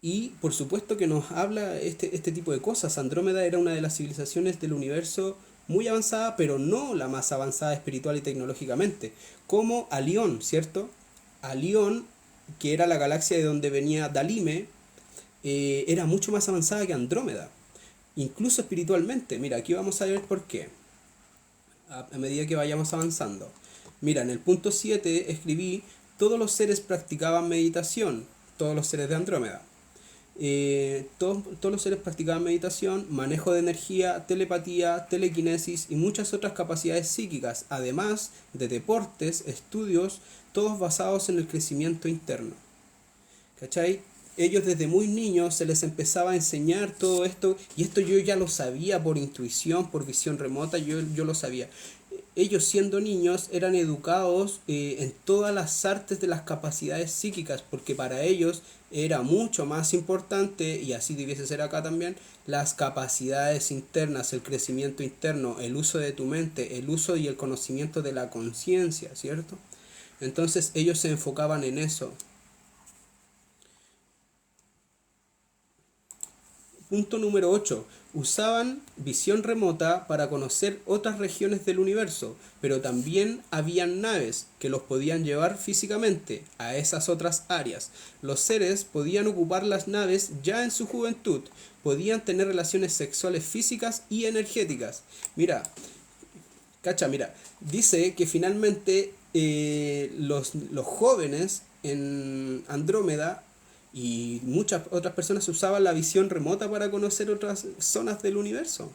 Y por supuesto que nos habla este tipo de cosas. Andrómeda era una de las civilizaciones del universo muy avanzada, pero no la más avanzada espiritual y tecnológicamente. Como Alión, ¿cierto? Alión, que era la galaxia de donde venía Dalime, era mucho más avanzada que Andrómeda. Incluso espiritualmente. Mira, aquí vamos a ver por qué. A medida que vayamos avanzando. Mira, en el punto 7 escribí: todos los seres practicaban meditación, todos los seres de Andrómeda. Todos los seres practicaban meditación, manejo de energía, telepatía, telequinesis y muchas otras capacidades psíquicas, además de deportes, estudios, todos basados en el crecimiento interno. ¿Cachai? Ellos desde muy niños se les empezaba a enseñar todo esto, y esto yo ya lo sabía por intuición, por visión remota, yo lo sabía. Ellos siendo niños eran educados en todas las artes de las capacidades psíquicas, porque para ellos era mucho más importante, y así debiese ser acá también, las capacidades internas, el crecimiento interno, el uso de tu mente, el uso y el conocimiento de la conciencia, ¿cierto? Entonces ellos se enfocaban en eso. Punto número 8. Usaban visión remota para conocer otras regiones del universo, pero también habían naves que los podían llevar físicamente a esas otras áreas. Los seres podían ocupar las naves ya en su juventud, podían tener relaciones sexuales físicas y energéticas. Mira, mira, dice que finalmente los jóvenes en Andrómeda y muchas otras personas usaban la visión remota para conocer otras zonas del universo.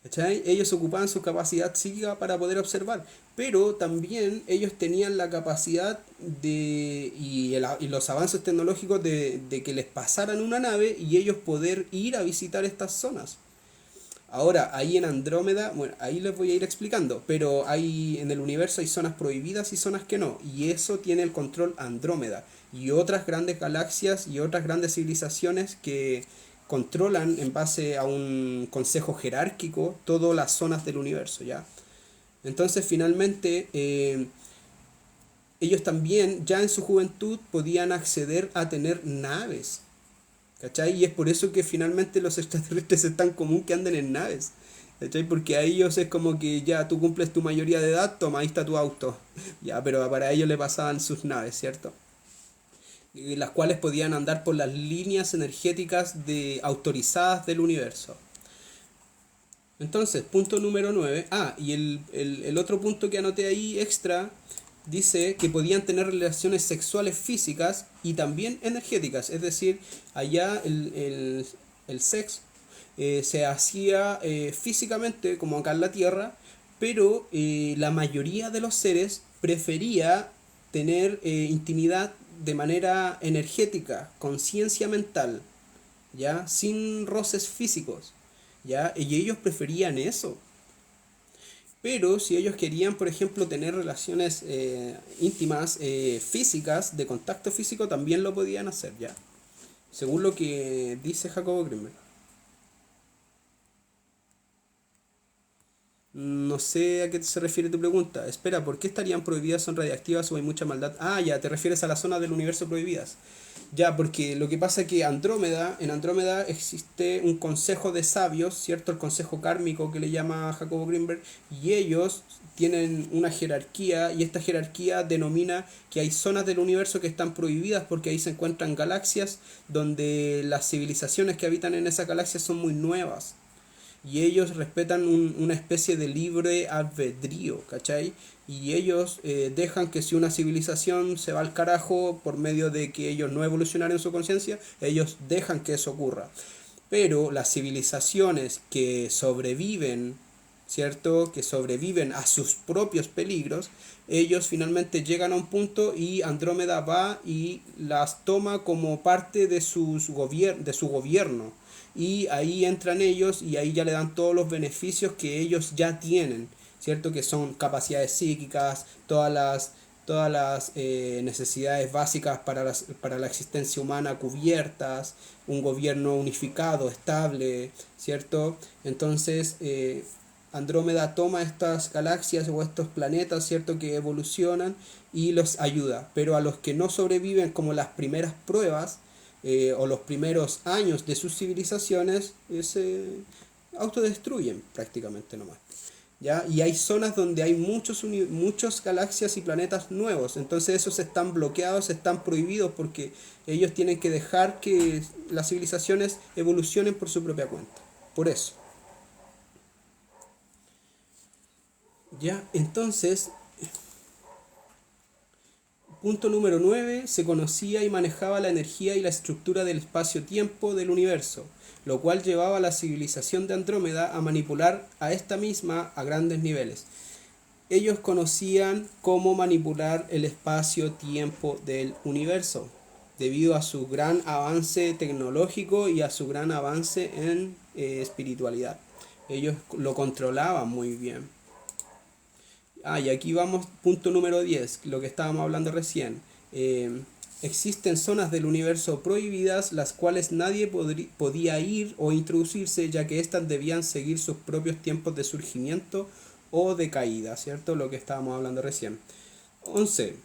¿Cachai? Ellos ocupaban su capacidad psíquica para poder observar, pero también ellos tenían la capacidad y los avances tecnológicos de que les pasaran una nave y ellos poder ir a visitar estas zonas. Ahora, ahí en Andrómeda, bueno, ahí les voy a ir explicando, pero en el universo hay zonas prohibidas y zonas que no, y eso tiene el control Andrómeda y otras grandes galaxias y otras grandes civilizaciones que controlan en base a un consejo jerárquico todas las zonas del universo, ¿ya? Entonces, finalmente, ellos también ya en su juventud podían acceder a tener naves. ¿cachai? Y es por eso que finalmente los extraterrestres es tan común que anden en naves, ¿cachai? Porque a ellos es como que ya tú cumples tu mayoría de edad, toma, ahí está tu auto. Ya, pero para ellos le pasaban sus naves, ¿cierto? Y las cuales podían andar por las líneas energéticas autorizadas del universo. Entonces, punto número 9. Ah, y el otro punto que anoté ahí extra dice que podían tener relaciones sexuales físicas y también energéticas. Es decir, allá el sexo se hacía físicamente, como acá en la Tierra, pero la mayoría de los seres prefería tener intimidad de manera energética, conciencia mental, ¿ya? Sin roces físicos, ¿ya? Y ellos preferían eso. Pero si ellos querían, por ejemplo, tener relaciones íntimas, físicas, de contacto físico, también lo podían hacer, ¿ya? Según lo que dice Jacobo Grimberg. No sé a qué se refiere tu pregunta. Espera, ¿por qué estarían prohibidas? ¿Son radiactivas o hay mucha maldad? Ah, ya, te refieres a la zona del universo prohibidas. Ya, porque lo que pasa es que en Andrómeda existe un consejo de sabios, ¿cierto? El consejo kármico que le llama Jacobo Grimberg, y ellos tienen una jerarquía, y esta jerarquía denomina que hay zonas del universo que están prohibidas porque ahí se encuentran galaxias donde las civilizaciones que habitan en esas galaxias son muy nuevas y ellos respetan una especie de libre albedrío, ¿cachai? Y ellos dejan que si una civilización se va al carajo por medio de que ellos no evolucionaron su conciencia, ellos dejan que eso ocurra. Pero las civilizaciones que sobreviven, ¿cierto? Que sobreviven a sus propios peligros, ellos finalmente llegan a un punto y Andrómeda va y las toma como parte de de su gobierno. Y ahí entran ellos y ahí ya le dan todos los beneficios que ellos ya tienen, ¿cierto? Que son capacidades psíquicas, todas las necesidades básicas para la existencia humana cubiertas, un gobierno unificado, estable, ¿cierto? Entonces, Andrómeda toma estas galaxias o estos planetas, ¿cierto? Que evolucionan y los ayuda, pero a los que no sobreviven como las primeras pruebas, o los primeros años de sus civilizaciones se autodestruyen prácticamente nomás. ¿Ya? Y hay zonas donde hay muchos galaxias y planetas nuevos, entonces esos están bloqueados, están prohibidos porque ellos tienen que dejar que las civilizaciones evolucionen por su propia cuenta. Por eso. ¿Ya? Entonces, punto número 9. Se conocía y manejaba la energía y la estructura del espacio-tiempo del universo, lo cual llevaba a la civilización de Andrómeda a manipular a esta misma a grandes niveles. Ellos conocían cómo manipular el espacio-tiempo del universo, debido a su gran avance tecnológico y a su gran avance en espiritualidad. Ellos lo controlaban muy bien. Ah, y aquí vamos, punto número 10, lo que estábamos hablando recién. Existen zonas del universo prohibidas, las cuales nadie podía ir o introducirse, ya que éstas debían seguir sus propios tiempos de surgimiento o de caída, ¿cierto? Lo que estábamos hablando recién. 11.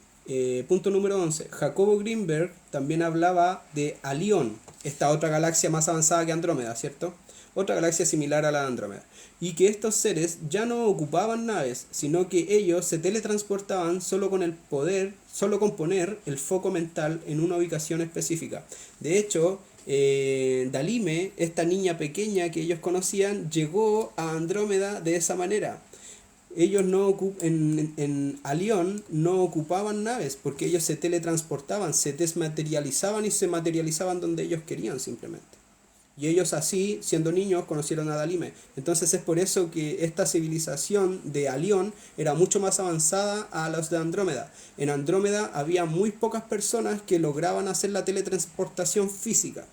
Punto número 11. Jacobo Grimberg también hablaba de Alión, esta otra galaxia más avanzada que Andrómeda, ¿cierto? Otra galaxia similar a la de Andrómeda. Y que estos seres ya no ocupaban naves, sino que ellos se teletransportaban solo con el poder, solo con poner el foco mental en una ubicación específica. De hecho, Dalime, esta niña pequeña que ellos conocían, llegó a Andrómeda de esa manera. Ellos en Alión no ocupaban naves porque ellos se teletransportaban, se desmaterializaban y se materializaban donde ellos querían simplemente. Y ellos así, siendo niños, conocieron a Dalime. Entonces es por eso que esta civilización de Alión era mucho más avanzada a los de Andrómeda. En Andrómeda había muy pocas personas que lograban hacer la teletransportación física,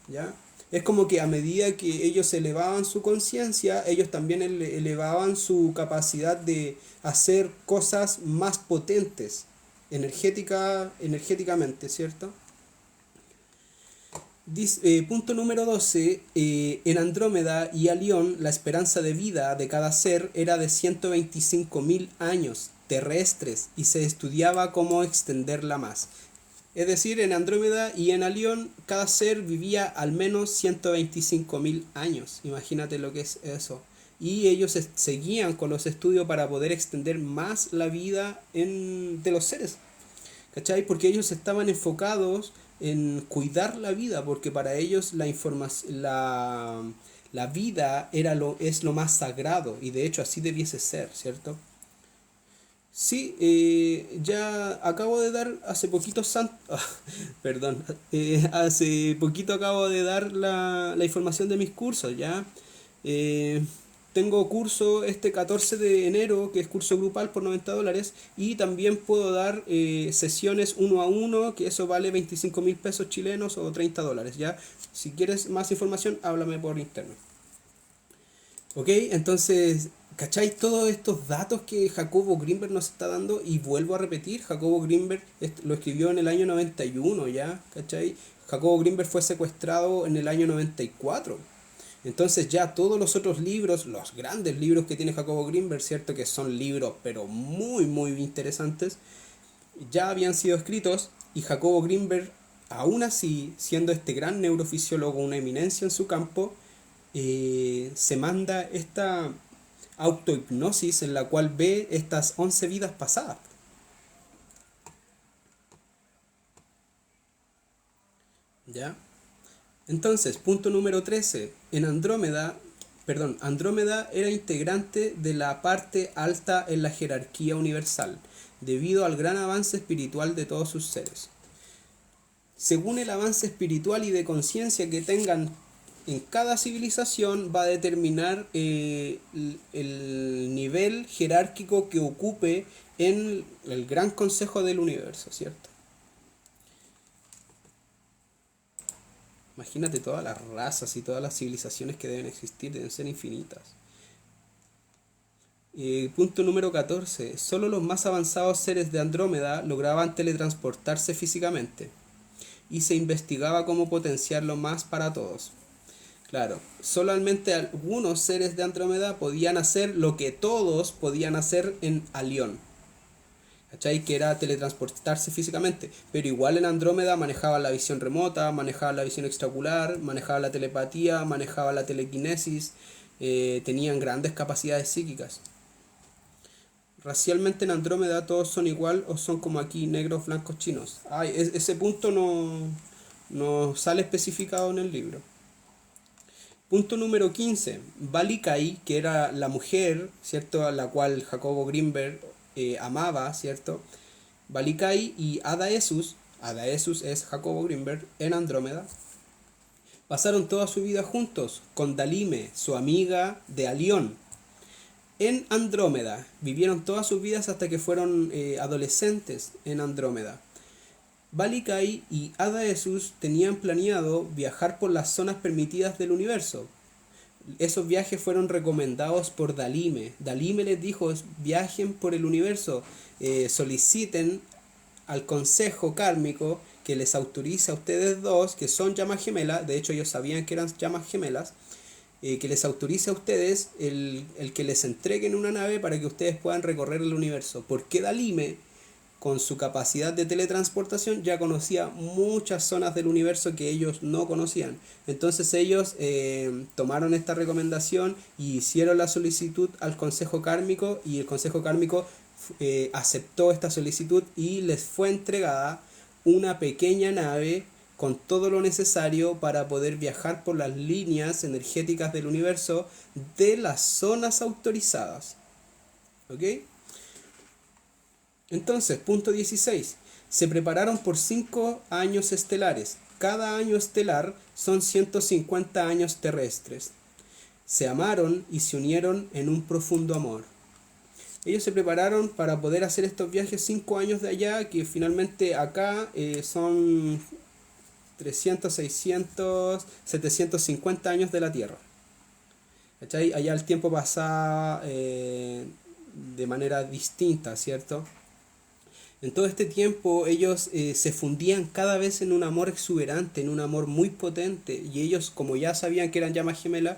¿ya? Es como que a medida que ellos elevaban su conciencia, ellos también elevaban su capacidad de hacer cosas más potentes energéticamente, ¿cierto? Punto número 12. En Andrómeda y Alión, la esperanza de vida de cada ser era de 125.000 años terrestres y se estudiaba cómo extenderla más. Es decir, en Andrómeda y en Alión cada ser vivía al menos 125.000 años. Imagínate lo que es eso. Y ellos seguían con los estudios para poder extender más la vida de los seres. ¿Cachai? Porque ellos estaban enfocados en cuidar la vida, porque para ellos la información, la vida es lo más sagrado, y de hecho así debiese ser, ¿cierto? Sí, ya acabo de dar hace poquito, perdón, hace poquito acabo de dar la información de mis cursos, ¿ya? Eh, Tengo curso este 14 de enero, que es curso grupal por $90, y también puedo dar sesiones uno a uno, que eso vale 25.000 pesos chilenos o $30, ¿ya? Si quieres más información, háblame por interno. Ok, entonces, ¿cachai? Todos estos datos que Jacobo Greenberg nos está dando, y vuelvo a repetir, Jacobo Greenberg lo escribió en el año 91, ¿ya? ¿Cachai? Jacobo Greenberg fue secuestrado en el año 94. Entonces ya todos los otros libros, los grandes libros que tiene Jacobo Greenberg, ¿cierto? Que son libros pero muy muy interesantes, ya habían sido escritos, y Jacobo Greenberg, aún así, siendo este gran neurofisiólogo, una eminencia en su campo, se manda esta autohipnosis en la cual ve estas 11 vidas pasadas. ¿Ya? Entonces, punto número 13. Andrómeda era integrante de la parte alta en la jerarquía universal, debido al gran avance espiritual de todos sus seres. Según el avance espiritual y de conciencia que tengan en cada civilización, va a determinar el nivel jerárquico que ocupe en el gran consejo del universo, ¿cierto? Imagínate todas las razas y todas las civilizaciones que deben existir, deben ser infinitas. Punto número 14. Solo los más avanzados seres de Andrómeda lograban teletransportarse físicamente, y se investigaba cómo potenciarlo más para todos. Claro, solamente algunos seres de Andrómeda podían hacer lo que todos podían hacer en Alión, ¿cachai? Que era teletransportarse físicamente. Pero igual en Andrómeda manejaban la visión remota, manejaban la visión extraocular, manejaban la telepatía, manejaban la telequinesis, tenían grandes capacidades psíquicas. Racialmente en Andrómeda todos son igual, o son como aquí, negros, blancos, chinos. Ese punto no sale especificado en el libro. Punto número 15. Balikai, que era la mujer, ¿cierto?, a la cual Jacobo Greenberg amaba, ¿cierto? Balikai y Adaesus es Jacobo Greenberg en Andrómeda, pasaron toda su vida juntos con Dalime, su amiga de Alión. En Andrómeda vivieron todas sus vidas hasta que fueron adolescentes en Andrómeda. Balikai y Adaesus tenían planeado viajar por las zonas permitidas del universo. Esos viajes fueron recomendados por Dalime. Dalime les dijo: viajen por el universo, soliciten al consejo kármico que les autorice a ustedes dos, que son llamas gemelas, de hecho ellos sabían que eran llamas gemelas, que les autorice a ustedes el que les entreguen una nave para que ustedes puedan recorrer el universo. Porque Dalime, con su capacidad de teletransportación, ya conocía muchas zonas del universo que ellos no conocían. Entonces ellos tomaron esta recomendación y hicieron la solicitud al consejo kármico, y el consejo kármico aceptó esta solicitud y les fue entregada una pequeña nave con todo lo necesario para poder viajar por las líneas energéticas del universo de las zonas autorizadas. ¿Ok? Entonces, punto 16. Se prepararon por 5 años estelares. Cada año estelar son 150 años terrestres. Se amaron y se unieron en un profundo amor. Ellos se prepararon para poder hacer estos viajes 5 años de allá, que finalmente acá son 300, 600, 750 años de la Tierra. ¿Cachai? Allá el tiempo pasaba de manera distinta, ¿cierto? En todo este tiempo ellos se fundían cada vez en un amor exuberante, en un amor muy potente, y ellos, como ya sabían que eran llamas gemelas,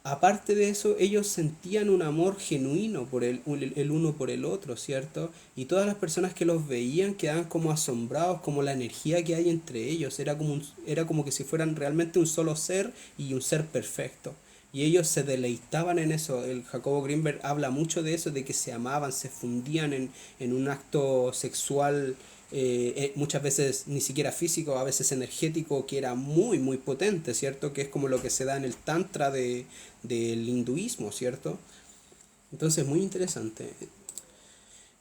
aparte de eso, ellos sentían un amor genuino por el uno por el otro, ¿cierto? Y todas las personas que los veían quedaban como asombrados, como la energía que hay entre ellos. Era como que si fueran realmente un solo ser y un ser perfecto. Y ellos se deleitaban en eso. El Jacobo Greenberg habla mucho de eso, de que se amaban, se fundían en un acto sexual, muchas veces ni siquiera físico, a veces energético, que era muy, muy potente, ¿cierto? Que es como lo que se da en el Tantra del hinduismo, ¿cierto? Entonces, muy interesante.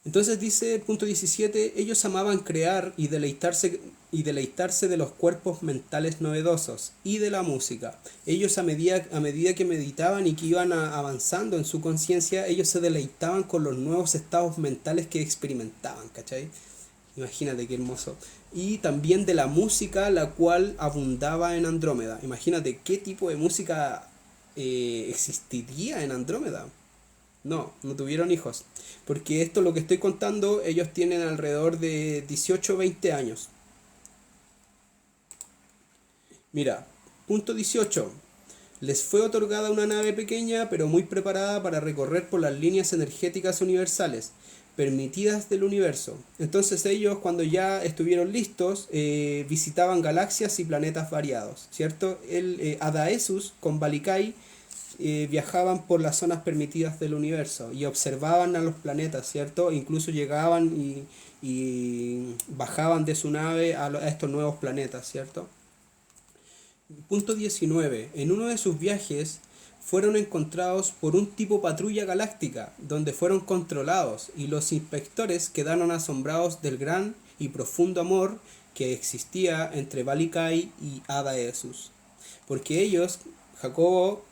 Entonces dice, punto 17, ellos amaban crear y deleitarse de los cuerpos mentales novedosos y de la música. Ellos a medida que meditaban y que iban avanzando en su conciencia, ellos se deleitaban con los nuevos estados mentales que experimentaban, ¿cachai? Imagínate qué hermoso. Y también de la música, la cual abundaba en Andrómeda. Imagínate qué tipo de música existiría en Andrómeda. No, no tuvieron hijos. Porque esto lo que estoy contando, ellos tienen alrededor de 18 o 20 años. Mira, punto 18. Les fue otorgada una nave pequeña pero muy preparada para recorrer por las líneas energéticas universales permitidas del universo. Entonces ellos, cuando ya estuvieron listos, visitaban galaxias y planetas variados, ¿cierto? Adaesus con Balikai viajaban por las zonas permitidas del universo y observaban a los planetas, ¿cierto? Incluso llegaban y bajaban de su nave a estos nuevos planetas, ¿cierto? Punto 19. En uno de sus viajes fueron encontrados por un tipo patrulla galáctica, donde fueron controlados y los inspectores quedaron asombrados del gran y profundo amor que existía entre Balikai y Adaesus. Porque ellos, Jacobo,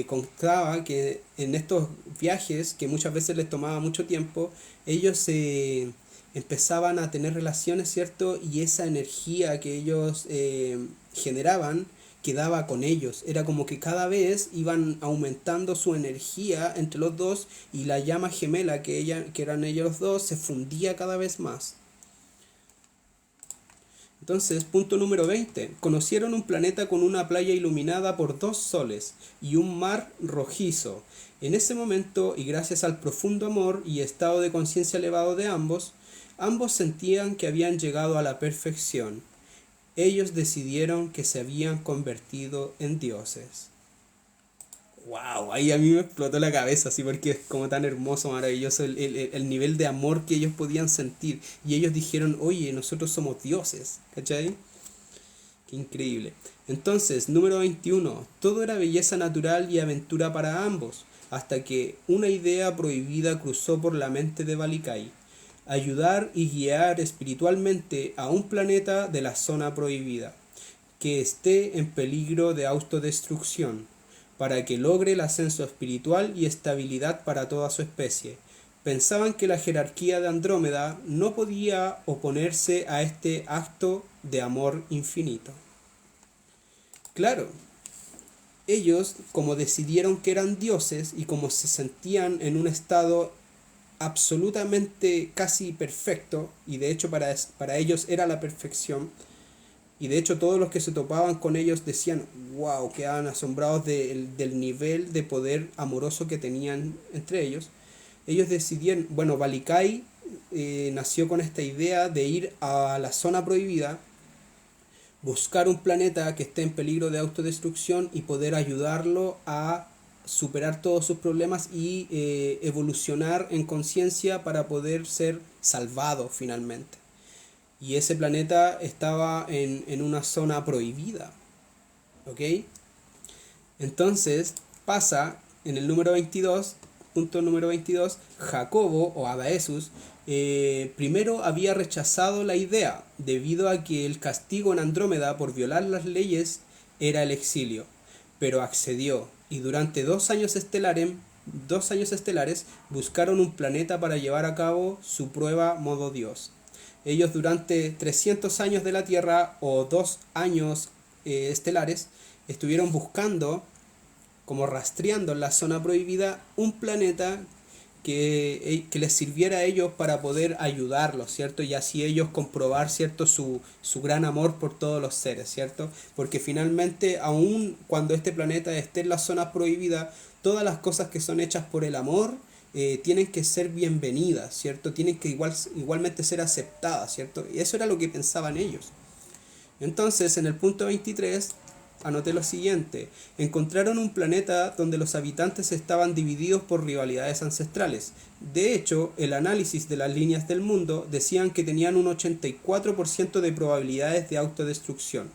contaba que en estos viajes, que muchas veces les tomaba mucho tiempo, ellos se empezaban a tener relaciones, ¿cierto? Y esa energía que ellos generaban quedaba con ellos. Era como que cada vez iban aumentando su energía entre los dos y la llama gemela que eran ellos dos se fundía cada vez más. Entonces, punto número 20. Conocieron un planeta con una playa iluminada por 2 soles y un mar rojizo. En ese momento, y gracias al profundo amor y estado de conciencia elevado de ambos, ambos sentían que habían llegado a la perfección. Ellos decidieron que se habían convertido en dioses. Wow, ahí a mí me explotó la cabeza, así porque es como tan hermoso, maravilloso el nivel de amor que ellos podían sentir. Y ellos dijeron, oye, nosotros somos dioses, ¿cachai? Qué increíble. Entonces, número 21. Todo era belleza natural y aventura para ambos, hasta que una idea prohibida cruzó por la mente de Balikai. Ayudar y guiar espiritualmente a un planeta de la zona prohibida, que esté en peligro de autodestrucción, para que logre el ascenso espiritual y estabilidad para toda su especie. Pensaban que la jerarquía de Andrómeda no podía oponerse a este acto de amor infinito. Claro, ellos, como decidieron que eran dioses y como se sentían en un estado absolutamente casi perfecto, y de hecho para ellos era la perfección, y de hecho todos los que se topaban con ellos decían, wow, quedaban asombrados del nivel de poder amoroso que tenían entre ellos. Ellos decidieron, bueno, Balikai nació con esta idea de ir a la zona prohibida, buscar un planeta que esté en peligro de autodestrucción y poder ayudarlo a superar todos sus problemas y evolucionar en conciencia para poder ser salvado finalmente. Y ese planeta estaba en una zona prohibida. ¿Ok? Entonces pasa en el número 22, punto número 22, Jacobo o Adaesus primero había rechazado la idea debido a que el castigo en Andrómeda por violar las leyes era el exilio, pero accedió y durante 2 años estelares buscaron un planeta para llevar a cabo su prueba modo Dios. Ellos durante 300 años de la Tierra o 2 años estelares estuvieron buscando, como rastreando en la zona prohibida, un planeta que les sirviera a ellos para poder ayudarlos, ¿cierto? Y así ellos comprobar, ¿cierto? Su gran amor por todos los seres, ¿cierto? Porque finalmente, aun cuando este planeta esté en la zona prohibida, todas las cosas que son hechas por el amor tienen que ser bienvenidas, ¿cierto? Tienen que igualmente ser aceptadas, ¿cierto? Y eso era lo que pensaban ellos. Entonces, en el punto 23, anoté lo siguiente. Encontraron un planeta donde los habitantes estaban divididos por rivalidades ancestrales. De hecho, el análisis de las líneas del mundo decían que tenían un 84% de probabilidades de autodestrucción.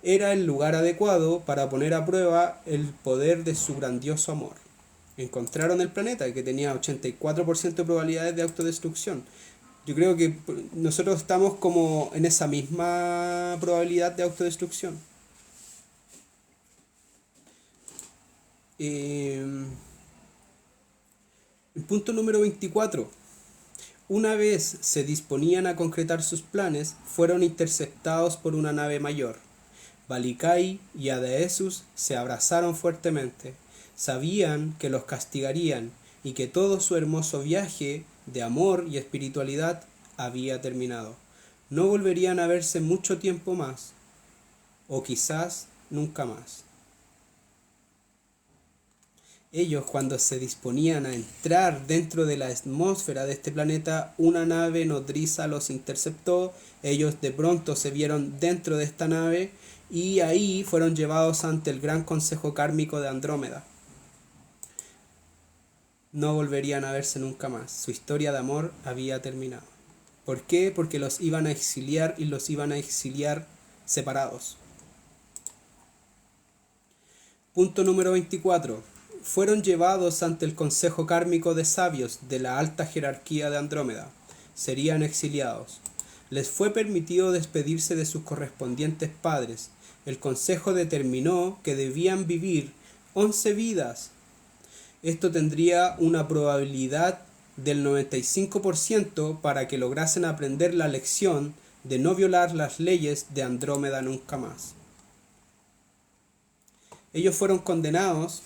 Era el lugar adecuado para poner a prueba el poder de su grandioso amor. Encontraron el planeta que tenía 84% de probabilidades de autodestrucción. Yo creo que nosotros estamos como en esa misma probabilidad de autodestrucción. El punto número 24. Una vez se disponían a concretar sus planes, fueron interceptados por una nave mayor. Balikai y Adaesus se abrazaron fuertemente. Sabían que los castigarían y que todo su hermoso viaje de amor y espiritualidad había terminado. No volverían a verse mucho tiempo más, o quizás nunca más. Ellos, cuando se disponían a entrar dentro de la atmósfera de este planeta, una nave nodriza los interceptó. Ellos de pronto se vieron dentro de esta nave y ahí fueron llevados ante el gran consejo kármico de Andrómeda. No volverían a verse nunca más. Su historia de amor había terminado. ¿Por qué? Porque los iban a exiliar y los iban a exiliar separados. Punto número 24. Fueron llevados ante el consejo kármico de sabios de la alta jerarquía de Andrómeda. Serían exiliados. Les fue permitido despedirse de sus correspondientes padres. El consejo determinó que debían vivir 11 vidas. Esto tendría una probabilidad del 95% para que lograsen aprender la lección de no violar las leyes de Andrómeda nunca más. Ellos fueron condenados.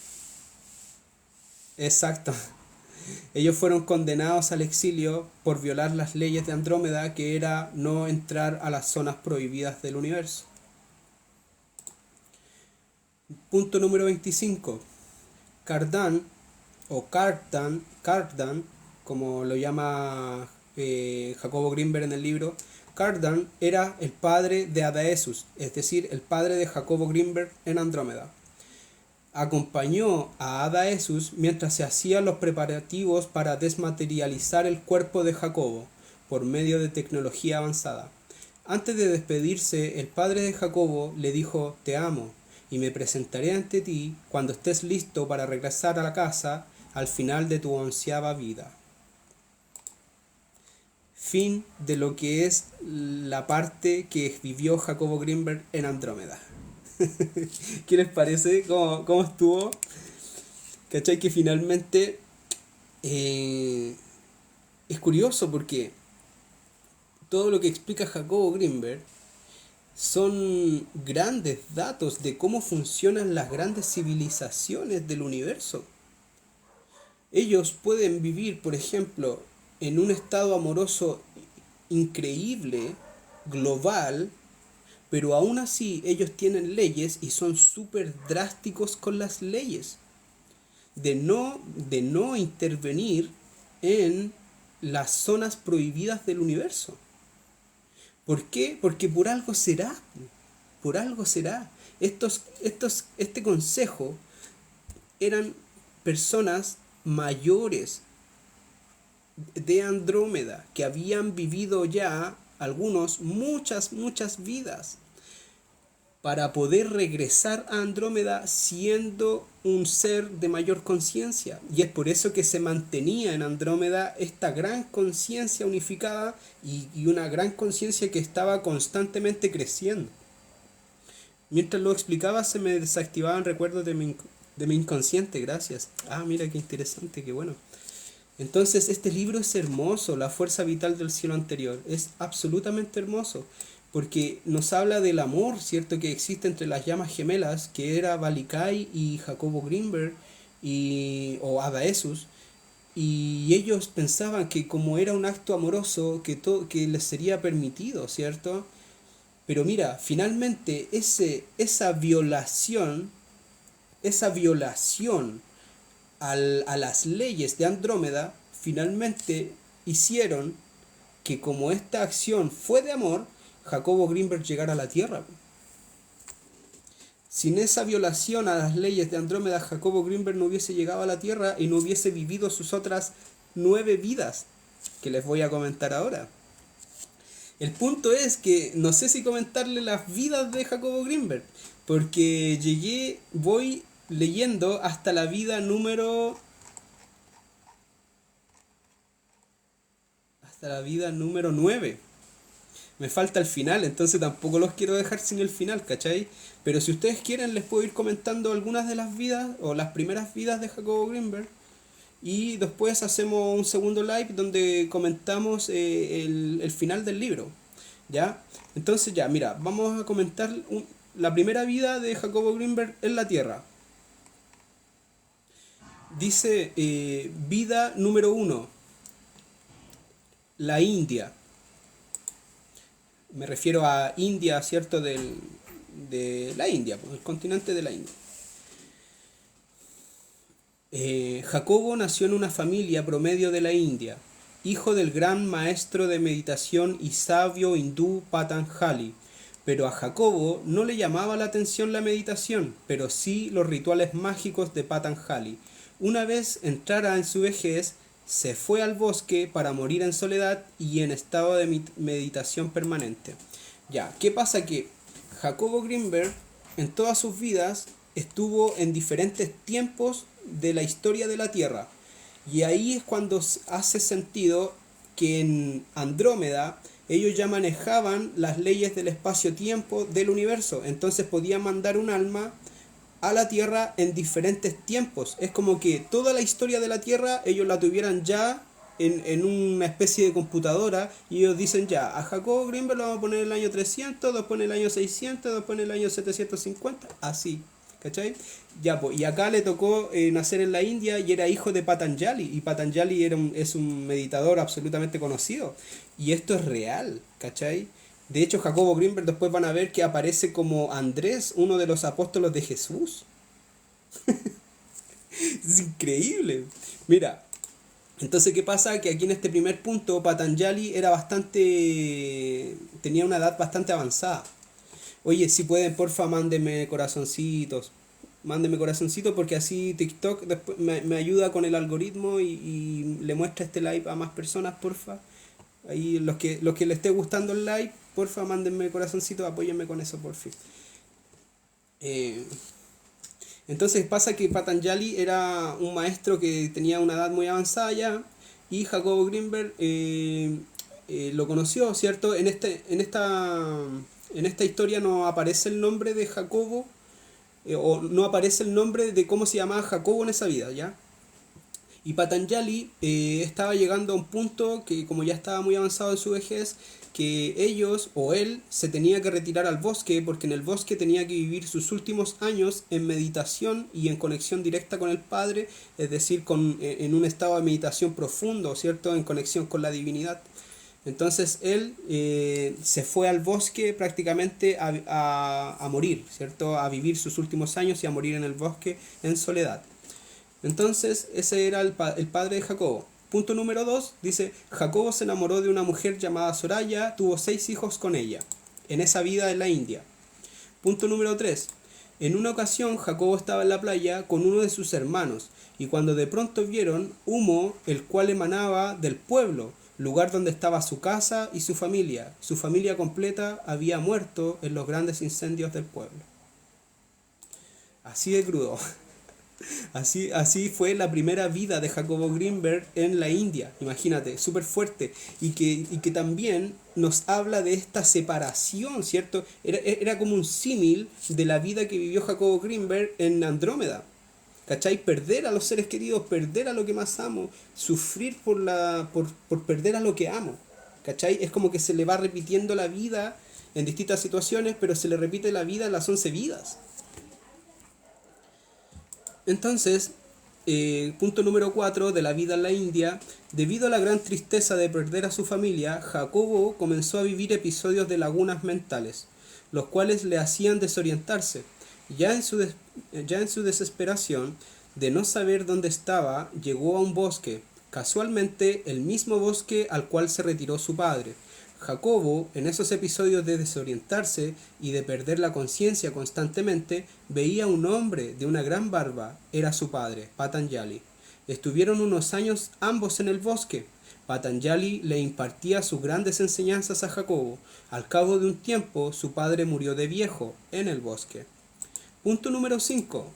Exacto. Ellos fueron condenados al exilio por violar las leyes de Andrómeda, que era no entrar a las zonas prohibidas del universo. Punto número 25. Cardan, o Cardan, como lo llama Jacobo Grinberg en el libro, Cardan era el padre de Adaesus, es decir, el padre de Jacobo Grinberg en Andrómeda. Acompañó a Adaesus mientras se hacían los preparativos para desmaterializar el cuerpo de Jacobo por medio de tecnología avanzada. Antes de despedirse, el padre de Jacobo le dijo: "Te amo y me presentaré ante ti cuando estés listo para regresar a la casa al final de tu 11ª vida". Fin de lo que es la parte que vivió Jacobo Grinberg en Andrómeda. ¿Qué les parece? ¿Cómo estuvo? ¿Cachai? Que finalmente es curioso porque todo lo que explica Jacobo Grinberg son grandes datos de cómo funcionan las grandes civilizaciones del universo. Ellos pueden vivir, por ejemplo, en un estado amoroso increíble, global, pero aún así ellos tienen leyes y son súper drásticos con las leyes de no intervenir en las zonas prohibidas del universo. ¿Por qué? Porque por algo será. Por algo será. Este consejo eran personas mayores de Andrómeda que habían vivido ya algunos muchas vidas para poder regresar a Andrómeda siendo un ser de mayor conciencia, y es por eso que se mantenía en Andrómeda esta gran conciencia unificada y una gran conciencia que estaba constantemente creciendo. Mientras lo explicaba se me desactivaban recuerdos de mi inconsciente. Gracias. Mira qué interesante, qué bueno. Entonces este libro es hermoso, La fuerza vital del cielo anterior, es absolutamente hermoso, porque nos habla del amor, ¿cierto?, que existe entre las llamas gemelas, que era Balikai y Jacobo Grinberg, o Adaesus, y ellos pensaban que como era un acto amoroso, que les sería permitido, ¿cierto? Pero mira, finalmente esa violación a las leyes de Andrómeda, finalmente hicieron que como esta acción fue de amor, Jacobo Greenberg llegara a la Tierra. Sin esa violación a las leyes de Andrómeda, Jacobo Greenberg no hubiese llegado a la Tierra y no hubiese vivido sus otras 9 vidas, que les voy a comentar ahora. El punto es que no sé si comentarle las vidas de Jacobo Greenberg, porque voy leyendo hasta la vida número 9. Me falta el final, entonces tampoco los quiero dejar sin el final, ¿cachai? Pero si ustedes quieren, les puedo ir comentando algunas de las vidas o las primeras vidas de Jacobo Greenberg. Y después hacemos un segundo live donde comentamos el final del libro. ¿Ya? Entonces ya, mira, vamos a comentar la primera vida de Jacobo Greenberg en la Tierra. Dice, vida número 1, la India. Me refiero a India, ¿cierto? De la India, pues, el continente de la India. Jacobo nació en una familia promedio de la India, hijo del gran maestro de meditación y sabio hindú Patanjali. Pero a Jacobo no le llamaba la atención la meditación, pero sí los rituales mágicos de Patanjali. Una vez entrara en su vejez, se fue al bosque para morir en soledad y en estado de meditación permanente. Ya, ¿qué pasa? Que Jacobo Greenberg en todas sus vidas estuvo en diferentes tiempos de la historia de la Tierra. Y ahí es cuando hace sentido que en Andrómeda ellos ya manejaban las leyes del espacio-tiempo del universo. Entonces podían mandar un alma a la Tierra en diferentes tiempos. Es como que toda la historia de la Tierra ellos la tuvieran ya en una especie de computadora y ellos dicen ya, a Jacobo Greenberg lo vamos a poner en el año 300, después en el año 600, después en el año 750, así. ¿Cachai? Ya, pues, y acá le tocó nacer en la India y era hijo de Patanjali. Y Patanjali es un meditador absolutamente conocido. Y esto es real, ¿cachai? De hecho, Jacobo Greenberg después van a ver que aparece como Andrés, uno de los apóstolos de Jesús. Es increíble. Mira, entonces, ¿qué pasa? Que aquí en este primer punto Patanjali tenía una edad bastante avanzada. Oye, si pueden, porfa, mándenme corazoncitos. Mándenme corazoncitos porque así TikTok después me ayuda con el algoritmo y le muestra este live a más personas, porfa. Ahí los que les esté gustando el live, porfa, mándenme corazoncitos, apóyenme con eso, porfa. Eh, entonces pasa que Patanjali era un maestro que tenía una edad muy avanzada ya y Jacobo Greenberg lo conoció, ¿cierto? En esta historia no aparece el nombre de Jacobo o no aparece el nombre de cómo se llamaba Jacobo en esa vida, ¿ya? Y Patanjali estaba llegando a un punto que como ya estaba muy avanzado en su vejez, que ellos o él se tenía que retirar al bosque porque en el bosque tenía que vivir sus últimos años en meditación y en conexión directa con el Padre, es decir, en un estado de meditación profundo, ¿cierto? En conexión con la divinidad. Entonces él se fue al bosque prácticamente a morir, ¿cierto? A vivir sus últimos años y a morir en el bosque en soledad. Entonces ese era el padre de Jacobo. Punto número 2 dice, Jacobo se enamoró de una mujer llamada Soraya, tuvo 6 hijos con ella, en esa vida en la India. Punto número 3. En una ocasión Jacobo estaba en la playa con uno de sus hermanos, y cuando de pronto vieron humo, el cual emanaba del pueblo, lugar donde estaba su casa y su familia completa había muerto en los grandes incendios del pueblo. Así de crudo. Así fue la primera vida de Jacobo Greenberg en la India, imagínate, súper fuerte, y que también nos habla de esta separación, ¿cierto? Era como un símil de la vida que vivió Jacobo Greenberg en Andrómeda, ¿cachai? Perder a los seres queridos, perder a lo que más amo, sufrir por perder a lo que amo, ¿cachai? Es como que se le va repitiendo la vida en distintas situaciones, pero se le repite la vida en las 11 vidas. Entonces, Punto número 4 de la vida en la India. Debido a la gran tristeza de perder a su familia, Jacobo comenzó a vivir episodios de lagunas mentales, los cuales le hacían desorientarse. Ya en su desesperación de no saber dónde estaba, llegó a un bosque, casualmente el mismo bosque al cual se retiró su padre. Jacobo, en esos episodios de desorientarse y de perder la conciencia constantemente, veía a un hombre de una gran barba. Era su padre, Patanjali. Estuvieron unos años ambos en el bosque. Patanjali le impartía sus grandes enseñanzas a Jacobo. Al cabo de un tiempo, su padre murió de viejo en el bosque. Punto número 5.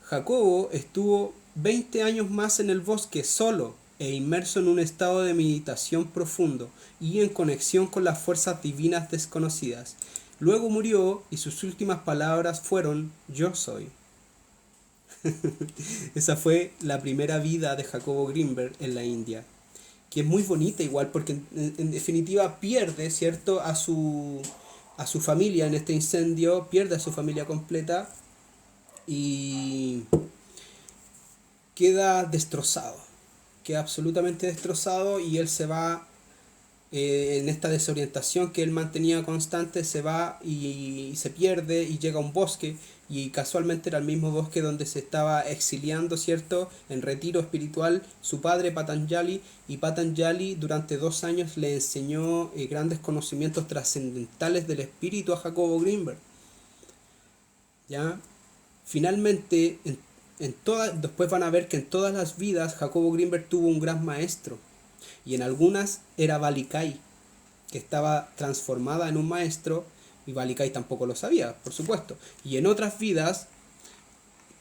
Jacobo estuvo 20 años más en el bosque solo e inmerso en un estado de meditación profundo y en conexión con las fuerzas divinas desconocidas. Luego murió y sus últimas palabras fueron: yo soy. Esa fue la primera vida de Jacobo Greenberg en la India, que es muy bonita igual, porque en definitiva pierde, ¿cierto?, a su familia en este incendio, pierde a su familia completa y queda destrozado, queda absolutamente destrozado, y él se va en esta desorientación que él mantenía constante, se va y se pierde y llega a un bosque, y casualmente era el mismo bosque donde se estaba exiliando, ¿cierto?, en retiro espiritual, su padre Patanjali, y Patanjali durante 2 años le enseñó grandes conocimientos trascendentales del espíritu a Jacobo Greenberg. ¿Ya? Finalmente, después van a ver que en todas las vidas Jacobo Greenberg tuvo un gran maestro, y en algunas era Balikai, que estaba transformada en un maestro, y Balikai tampoco lo sabía, por supuesto. Y en otras vidas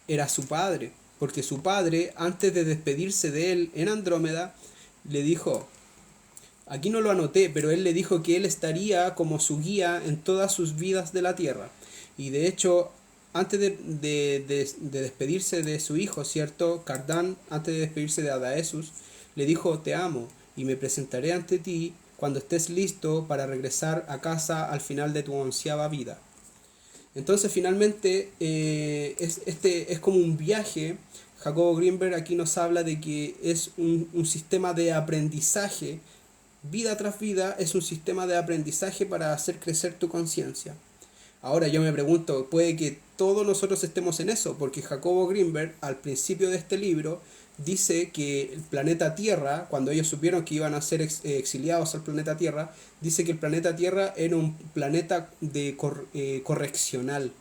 era su padre, porque su padre, antes de despedirse de él en Andrómeda, le dijo, aquí no lo anoté, pero él le dijo que él estaría como su guía en todas sus vidas de la tierra. Y de hecho, antes de despedirse de su hijo, ¿cierto?, Cardán, antes de despedirse de Adaesus, le dijo: te amo y me presentaré ante ti cuando estés listo para regresar a casa al final de tu 11ª vida. Entonces finalmente este es como un viaje. Jacobo Greenberg aquí nos habla de que es un sistema de aprendizaje, vida tras vida es un sistema de aprendizaje para hacer crecer tu conciencia. Ahora yo me pregunto, puede que todos nosotros estemos en eso, porque Jacobo Greenberg al principio de este libro dice que el planeta Tierra, cuando ellos supieron que iban a ser exiliados al planeta Tierra, dice que el planeta Tierra era un planeta de correccional,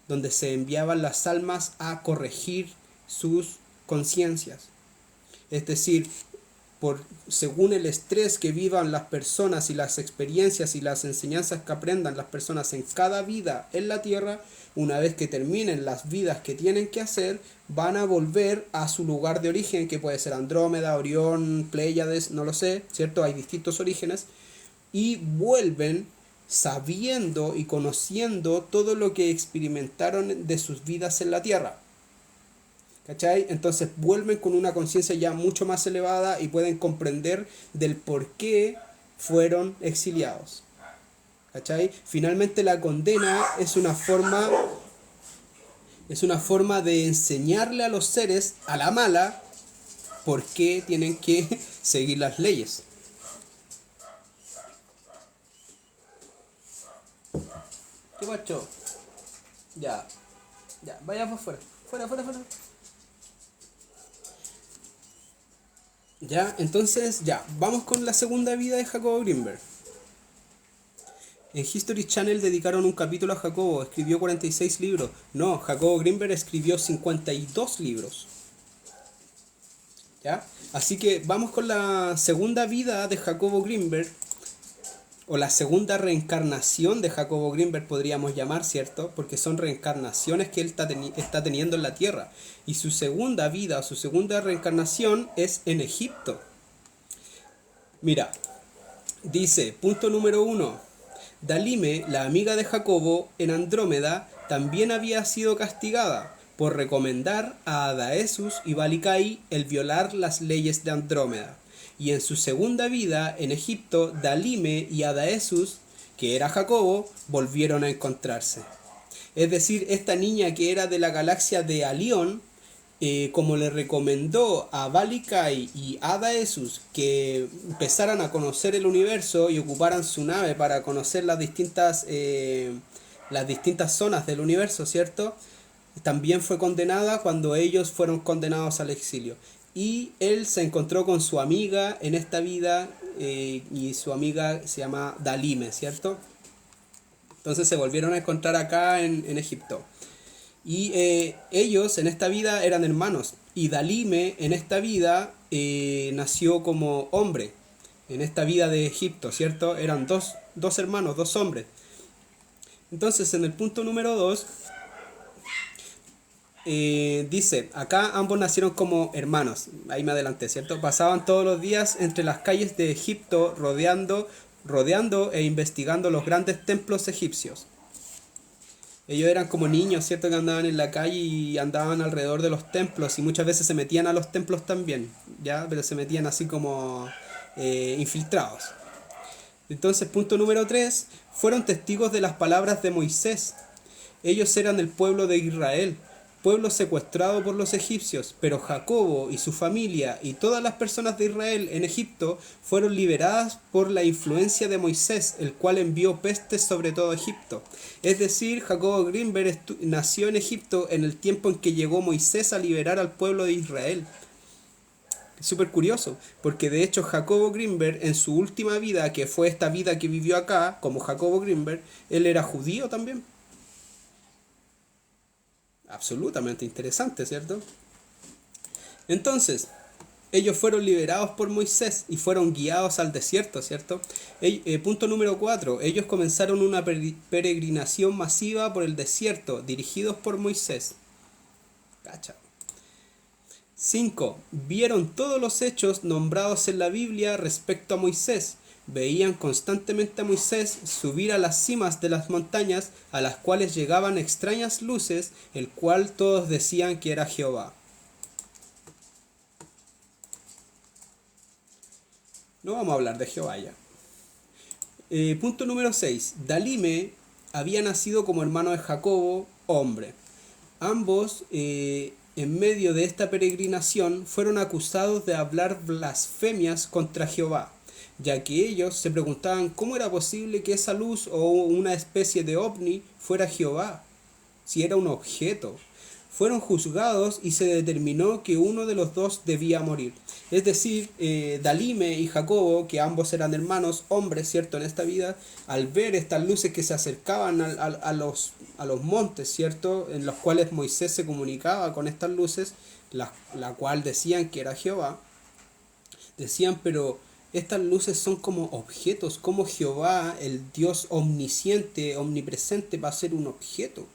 donde se enviaban las almas a corregir sus conciencias. Es decir, según el estrés que vivan las personas y las experiencias y las enseñanzas que aprendan las personas en cada vida en la Tierra, una vez que terminen las vidas que tienen que hacer, van a volver a su lugar de origen, que puede ser Andrómeda, Orión, Pléyades, no lo sé, ¿cierto? Hay distintos orígenes, y vuelven sabiendo y conociendo todo lo que experimentaron de sus vidas en la Tierra. ¿Cachai? Entonces vuelven con una conciencia ya mucho más elevada y pueden comprender del por qué fueron exiliados. ¿Cachai? Finalmente la condena es una forma de enseñarle a los seres a la mala por qué tienen que seguir las leyes. ¿Qué pacho? Ya, vaya por fuera. Fuera. Ya, entonces, vamos con la segunda vida de Jacobo Greenberg. En History Channel dedicaron un capítulo a Jacobo, escribió 46 libros. No, Jacobo Greenberg escribió 52 libros. ¿Ya? Así que vamos con la segunda vida de Jacobo Greenberg, o la segunda reencarnación de Jacobo Greenberg podríamos llamar, ¿cierto? Porque son reencarnaciones que él está teniendo en la Tierra. Y su segunda vida, su segunda reencarnación es en Egipto. Mira, dice, punto número 1. Dalíme, la amiga de Jacobo en Andrómeda, también había sido castigada por recomendar a Adaesus y Balikai el violar las leyes de Andrómeda. Y en su segunda vida en Egipto, Dalíme y Adaesus, que era Jacobo, volvieron a encontrarse. Es decir, esta niña que era de la galaxia de Alión, como le recomendó a Balikai y a Daesus que empezaran a conocer el universo y ocuparan su nave para conocer las distintas zonas del universo, ¿cierto? También fue condenada cuando ellos fueron condenados al exilio. Y él se encontró con su amiga en esta vida, y su amiga se llama Dalime, ¿cierto? Entonces se volvieron a encontrar acá en Egipto. Y ellos en esta vida eran hermanos. Y Dalime en esta vida nació como hombre. En esta vida de Egipto, ¿cierto? Eran dos hermanos, dos hombres. Entonces en el punto número 2 dice, acá ambos nacieron como hermanos. Ahí me adelanté, ¿cierto? Pasaban todos los días entre las calles de Egipto rodeando e investigando los grandes templos egipcios. Ellos eran como niños, ¿cierto? Que andaban en la calle y andaban alrededor de los templos y muchas veces se metían a los templos también, ¿ya? Pero se metían así como infiltrados. Entonces, punto número 3, fueron testigos de las palabras de Moisés. Ellos eran el pueblo de Israel, pueblo secuestrado por los egipcios, pero Jacobo y su familia y todas las personas de Israel en Egipto fueron liberadas por la influencia de Moisés, el cual envió pestes sobre todo Egipto. Es decir, Jacobo Greenberg nació en Egipto en el tiempo en que llegó Moisés a liberar al pueblo de Israel. Súper curioso, porque de hecho Jacobo Greenberg en su última vida, que fue esta vida que vivió acá, como Jacobo Greenberg, él era judío también. Absolutamente interesante, ¿cierto? Entonces, ellos fueron liberados por Moisés y fueron guiados al desierto, ¿cierto? Punto número 4. Ellos comenzaron una peregrinación masiva por el desierto, dirigidos por Moisés. Cacha. 5. Vieron todos los hechos nombrados en la Biblia respecto a Moisés. Veían constantemente a Moisés subir a las cimas de las montañas a las cuales llegaban extrañas luces, el cual todos decían que era Jehová. No vamos a hablar de Jehová ya. Punto número 6. Dalime había nacido como hermano de Jacobo, hombre. Ambos, en medio de esta peregrinación, fueron acusados de hablar blasfemias contra Jehová, ya que ellos se preguntaban cómo era posible que esa luz o una especie de ovni fuera Jehová, si era un objeto. Fueron juzgados y se determinó que uno de los dos debía morir. Es decir, Dalime y Jacobo, que ambos eran hermanos, hombres, ¿cierto? En esta vida, al ver estas luces que se acercaban a los montes, ¿cierto? En los cuales Moisés se comunicaba con estas luces, la cual decían que era Jehová, decían, pero estas luces son como objetos, como Jehová, el Dios omnisciente, omnipresente, va a ser un objeto.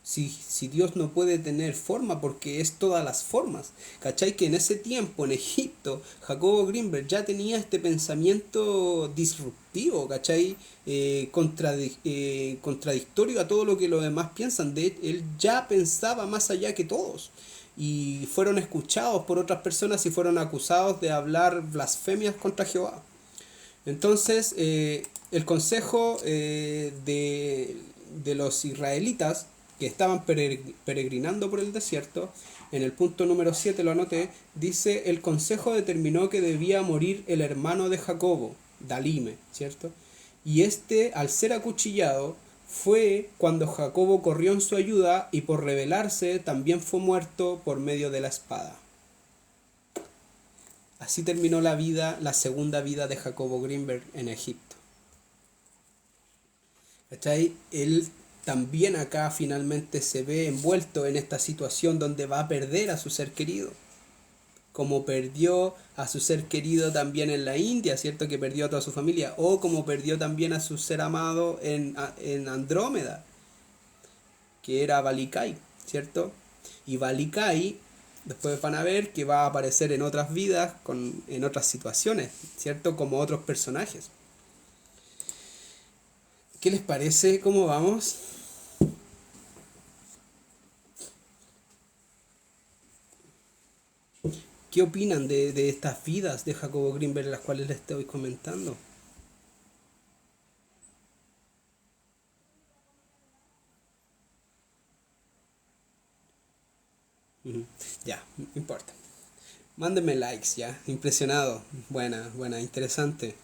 Si Dios no puede tener forma porque es todas las formas. ¿Cachai? Que en ese tiempo en Egipto Jacobo Greenberg ya tenía este pensamiento disruptivo, ¿cachai? Contradictorio a todo lo que los demás piensan. Él ya pensaba más allá que todos. Y fueron escuchados por otras personas y fueron acusados de hablar blasfemias contra Jehová. Entonces, el consejo de los israelitas que estaban peregrinando por el desierto, en el punto número 7 lo anoté, dice, el consejo determinó que debía morir el hermano de Jacobo, Dalime, ¿cierto? Y este, al ser acuchillado, fue cuando Jacobo corrió en su ayuda y por rebelarse también fue muerto por medio de la espada. Así terminó la segunda vida de Jacobo Greenberg en Egipto. ¿Cachai? Él también acá finalmente se ve envuelto en esta situación donde va a perder a su ser querido. Como perdió a su ser querido también en la India, ¿cierto? Que perdió a toda su familia. O como perdió también a su ser amado en Andrómeda, que era Balikai, ¿cierto? Y Balikai, después van a ver que va a aparecer en otras vidas, en otras situaciones, ¿cierto? Como otros personajes. ¿Qué les parece? ¿Cómo vamos? ¿Qué opinan de estas vidas de Jacobo Greenberg, las cuales les estoy comentando? Ujú. Ya, no importa. Mándenme likes, ya. Impresionado. Buena, buena, interesante.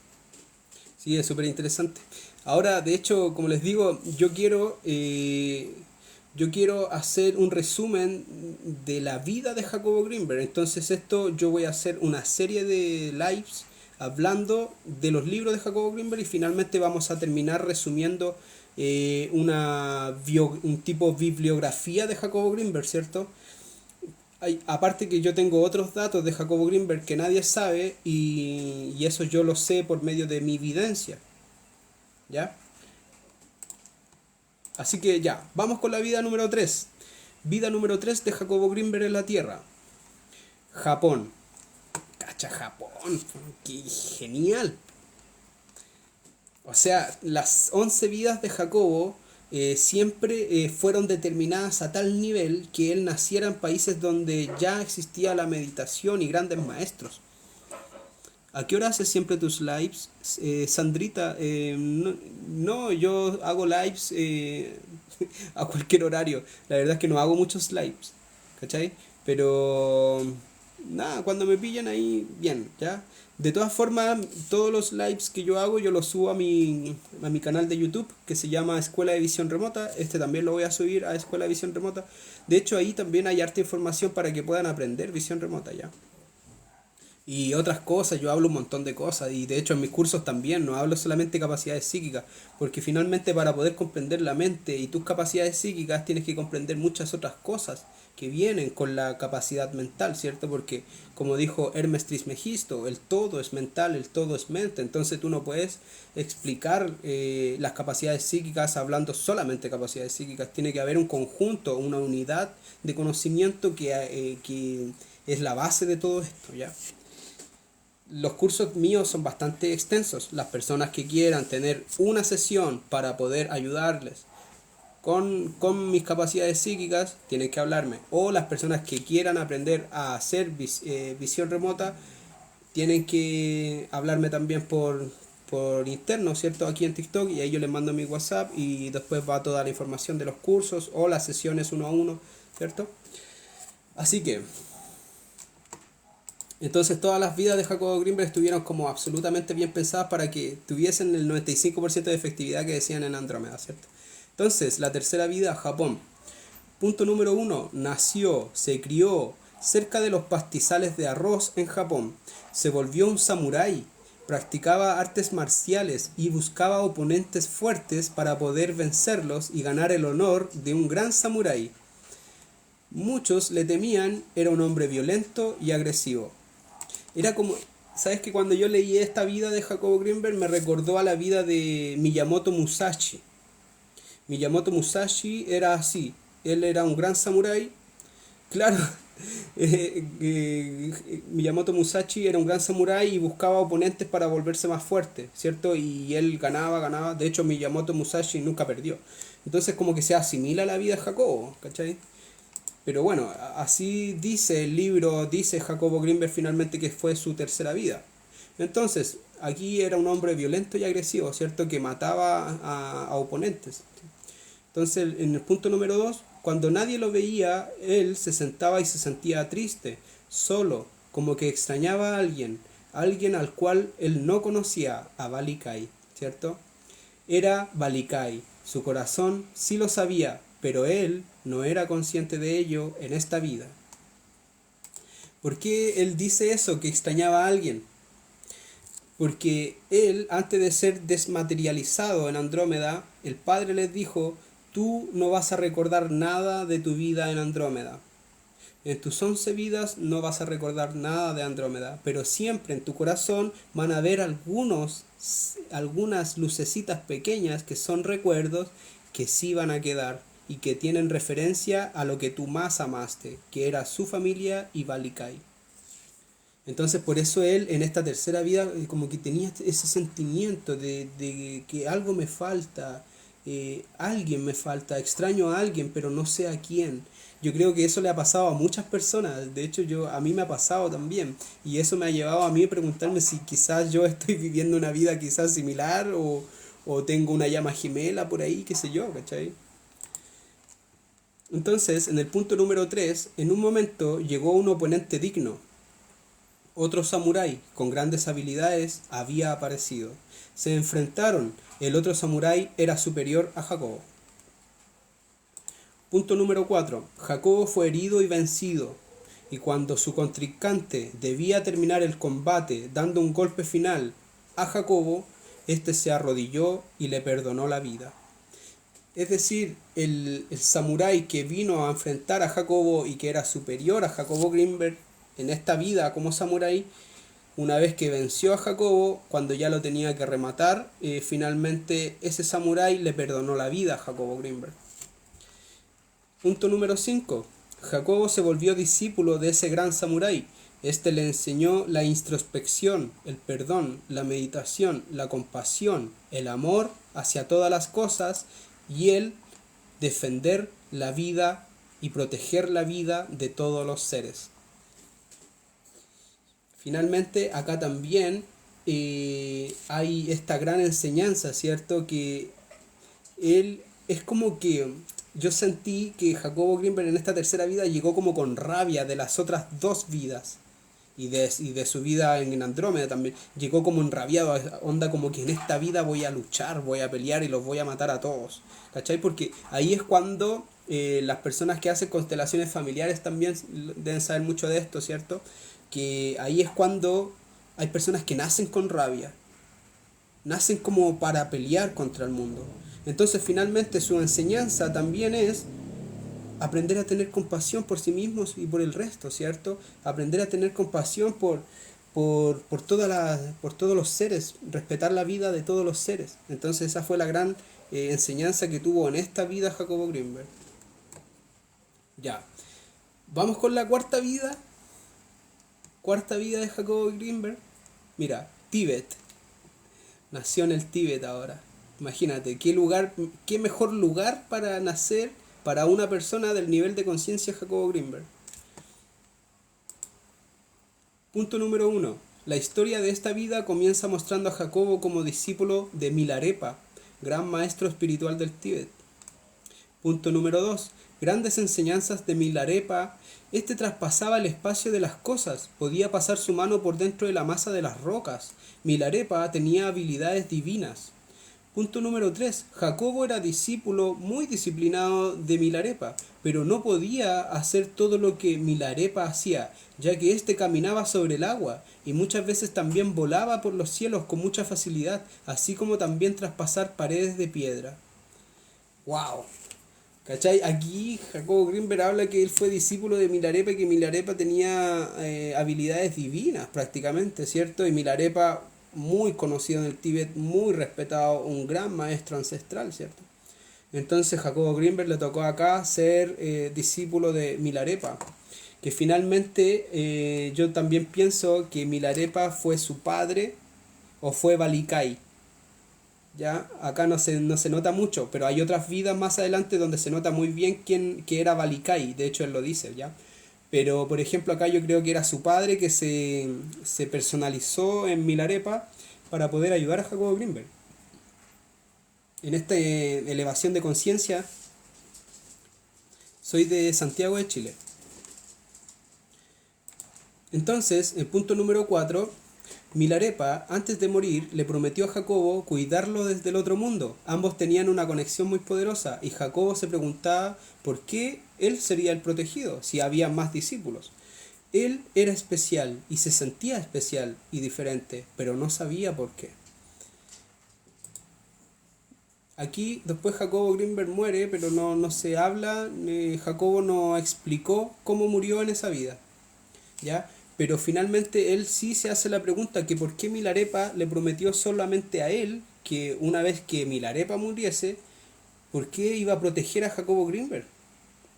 Sí, es súper interesante. Ahora, de hecho, como les digo, yo quiero hacer un resumen de la vida de Jacobo Greenberg. Entonces, esto yo voy a hacer una serie de lives hablando de los libros de Jacobo Greenberg y finalmente vamos a terminar resumiendo un tipo bibliografía de Jacobo Greenberg, ¿cierto? Aparte que yo tengo otros datos de Jacobo Greenberg que nadie sabe y eso yo lo sé por medio de mi evidencia, ¿ya? Así que ya, vamos con la vida número 3. Vida número 3 de Jacobo Greenberg en la Tierra. Japón. Cacha, Japón. Qué genial. O sea, las 11 vidas de Jacobo siempre fueron determinadas a tal nivel que él naciera en países donde ya existía la meditación y grandes maestros. ¿A qué hora haces siempre tus lives? Sandrita, no, yo hago lives a cualquier horario. La verdad es que no hago muchos lives, ¿cachai? Pero nada, cuando me pillan ahí, bien, ¿ya? De todas formas, todos los lives que yo hago, yo los subo a mi canal de YouTube, que se llama Escuela de Visión Remota. Este también lo voy a subir a Escuela de Visión Remota. De hecho, ahí también hay harta información para que puedan aprender visión remota, ¿ya? Y otras cosas, yo hablo un montón de cosas y de hecho en mis cursos también no hablo solamente de capacidades psíquicas, porque finalmente para poder comprender la mente y tus capacidades psíquicas tienes que comprender muchas otras cosas que vienen con la capacidad mental, ¿cierto? Porque como dijo Hermes Trismegisto, el todo es mental, el todo es mente, entonces tú no puedes explicar las capacidades psíquicas hablando solamente de capacidades psíquicas, tiene que haber un conjunto, una unidad de conocimiento que es la base de todo esto, ¿ya? Los cursos míos son bastante extensos. Las personas que quieran tener una sesión para poder ayudarles con mis capacidades psíquicas tienen que hablarme. O las personas que quieran aprender a hacer visión remota tienen que hablarme también por interno, ¿cierto? Aquí en TikTok y ahí yo les mando mi WhatsApp y después va toda la información de los cursos o las sesiones uno a uno, ¿cierto? Así que entonces todas las vidas de Jacobo Greenberg estuvieron como absolutamente bien pensadas para que tuviesen el 95% de efectividad que decían en Andrómeda, ¿cierto? Entonces, la tercera vida, Japón. Punto número 1. Nació, se crió cerca de los pastizales de arroz en Japón. Se volvió un samurái. Practicaba artes marciales y buscaba oponentes fuertes para poder vencerlos y ganar el honor de un gran samurái. Muchos le temían, era un hombre violento y agresivo. Era como, ¿sabes que cuando yo leí esta vida de Jacobo Greenberg me recordó a la vida de Miyamoto Musashi? Miyamoto Musashi era así, él era un gran samurái, claro, Miyamoto Musashi era un gran samurái y buscaba oponentes para volverse más fuerte, ¿cierto? Y él ganaba, ganaba, de hecho Miyamoto Musashi nunca perdió. Entonces como que se asimila a la vida de Jacobo, ¿cachai? Pero bueno, así dice el libro, dice Jacobo Greenberg finalmente que fue su tercera vida. Entonces, aquí era un hombre violento y agresivo, ¿cierto? Que mataba a oponentes. Entonces, en el punto número 2, cuando nadie lo veía, él se sentaba y se sentía triste, solo, como que extrañaba a alguien, alguien al cual él no conocía, a Balikai, ¿cierto? Era Balikai, su corazón sí lo sabía, pero él no era consciente de ello en esta vida. ¿Por qué él dice eso, que extrañaba a alguien? Porque él, antes de ser desmaterializado en Andrómeda, el padre les dijo, tú no vas a recordar nada de tu vida en Andrómeda. En tus 11 vidas no vas a recordar nada de Andrómeda, pero siempre en tu corazón van a haber algunas lucecitas pequeñas que son recuerdos que sí van a quedar y que tienen referencia a lo que tú más amaste, que era su familia y Balikai. Entonces por eso él en esta tercera vida como que tenía ese sentimiento de que algo me falta, alguien me falta, extraño a alguien pero no sé a quién. Yo creo que eso le ha pasado a muchas personas, de hecho a mí me ha pasado también y eso me ha llevado a mí a preguntarme si quizás yo estoy viviendo una vida quizás similar o tengo una llama gemela por ahí, qué sé yo, ¿cachai? Entonces, en el punto número 3, en un momento llegó un oponente digno. Otro samurái con grandes habilidades había aparecido. Se enfrentaron. El otro samurái era superior a Jacobo. Punto número 4. Jacobo fue herido y vencido. Y cuando su contrincante debía terminar el combate dando un golpe final a Jacobo, éste se arrodilló y le perdonó la vida. Es decir, el samurái que vino a enfrentar a Jacobo y que era superior a Jacobo Greenberg en esta vida como samurái, una vez que venció a Jacobo, cuando ya lo tenía que rematar, finalmente ese samurái le perdonó la vida a Jacobo Greenberg. Punto número 5. Jacobo se volvió discípulo de ese gran samurái. Este le enseñó la introspección, el perdón, la meditación, la compasión, el amor hacia todas las cosas y el defender la vida y proteger la vida de todos los seres. Finalmente, acá también hay esta gran enseñanza, ¿cierto? Que él es como que yo sentí que Jacobo Greenberg en esta tercera vida llegó como con rabia de las otras dos vidas y de su vida en Andrómeda también. Llegó como enrabiado, onda como que en esta vida voy a luchar, voy a pelear y los voy a matar a todos. ¿Cachai? Porque ahí es cuando las personas que hacen constelaciones familiares también deben saber mucho de esto, ¿cierto? Que ahí es cuando hay personas que nacen con rabia, nacen como para pelear contra el mundo. Entonces finalmente su enseñanza también es aprender a tener compasión por sí mismos y por el resto, ¿cierto? Aprender a tener compasión por todos los seres, respetar la vida de todos los seres. Entonces esa fue la gran enseñanza que tuvo en esta vida Jacobo Greenberg. Ya, vamos con la cuarta vida. Cuarta vida de Jacobo Greenberg. Mira, Tíbet. Nació en el Tíbet ahora. Imagínate, qué mejor lugar para nacer para una persona del nivel de conciencia Jacobo Greenberg. Punto número 1. La historia de esta vida comienza mostrando a Jacobo como discípulo de Milarepa, gran maestro espiritual del Tíbet. Punto número 2. Grandes enseñanzas de Milarepa. Este traspasaba el espacio de las cosas, podía pasar su mano por dentro de la masa de las rocas. Milarepa tenía habilidades divinas. Punto número 3. Jacobo era discípulo muy disciplinado de Milarepa, pero no podía hacer todo lo que Milarepa hacía, ya que éste caminaba sobre el agua y muchas veces también volaba por los cielos con mucha facilidad, así como también traspasar paredes de piedra. ¡Wow! ¿Cachai? Aquí Jacobo Greenberg habla que él fue discípulo de Milarepa y que Milarepa tenía habilidades divinas prácticamente, ¿cierto? Y Milarepa, muy conocido en el Tíbet, muy respetado, un gran maestro ancestral, ¿cierto? Entonces Jacobo Greenberg le tocó acá ser discípulo de Milarepa, que finalmente yo también pienso que Milarepa fue su padre o fue Balikai. ¿Ya? Acá no se nota mucho, pero hay otras vidas más adelante donde se nota muy bien que era Balikai, de hecho él lo dice, ¿ya? Pero por ejemplo acá yo creo que era su padre que se personalizó en Milarepa para poder ayudar a Jacobo Greenberg. En esta elevación de conciencia, soy de Santiago de Chile. Entonces, el punto número 4. Milarepa, antes de morir, le prometió a Jacobo cuidarlo desde el otro mundo. Ambos tenían una conexión muy poderosa y Jacobo se preguntaba por qué él sería el protegido si había más discípulos. Él era especial y se sentía especial y diferente, pero no sabía por qué. Aquí después Jacobo Greenberg muere, pero no se habla, Jacobo no explicó cómo murió en esa vida, ¿ya? Pero finalmente él sí se hace la pregunta que por qué Milarepa le prometió solamente a él que una vez que Milarepa muriese, ¿por qué iba a proteger a Jacobo Greenberg?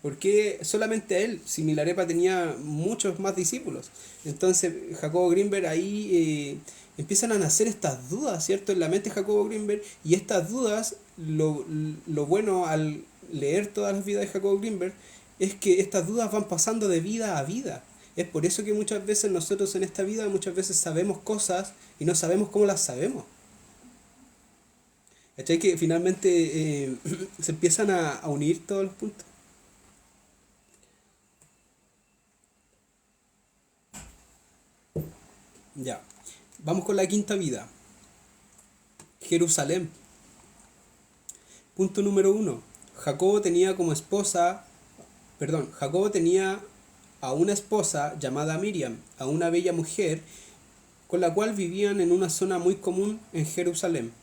¿Por qué solamente a él? Si Milarepa tenía muchos más discípulos. Entonces Jacobo Greenberg ahí empiezan a nacer estas dudas, ¿cierto? En la mente de Jacobo Greenberg, y estas dudas, lo bueno al leer todas las vidas de Jacobo Greenberg es que estas dudas van pasando de vida a vida. Es por eso que muchas veces nosotros en esta vida muchas veces sabemos cosas y no sabemos cómo las sabemos. ¿Cachai? Que finalmente se empiezan a unir todos los puntos. Ya. Vamos con la quinta vida. Jerusalén. Punto número 1. Jacobo tenía a una esposa llamada Miriam, a una bella mujer con la cual vivían en una zona muy común en Jerusalén.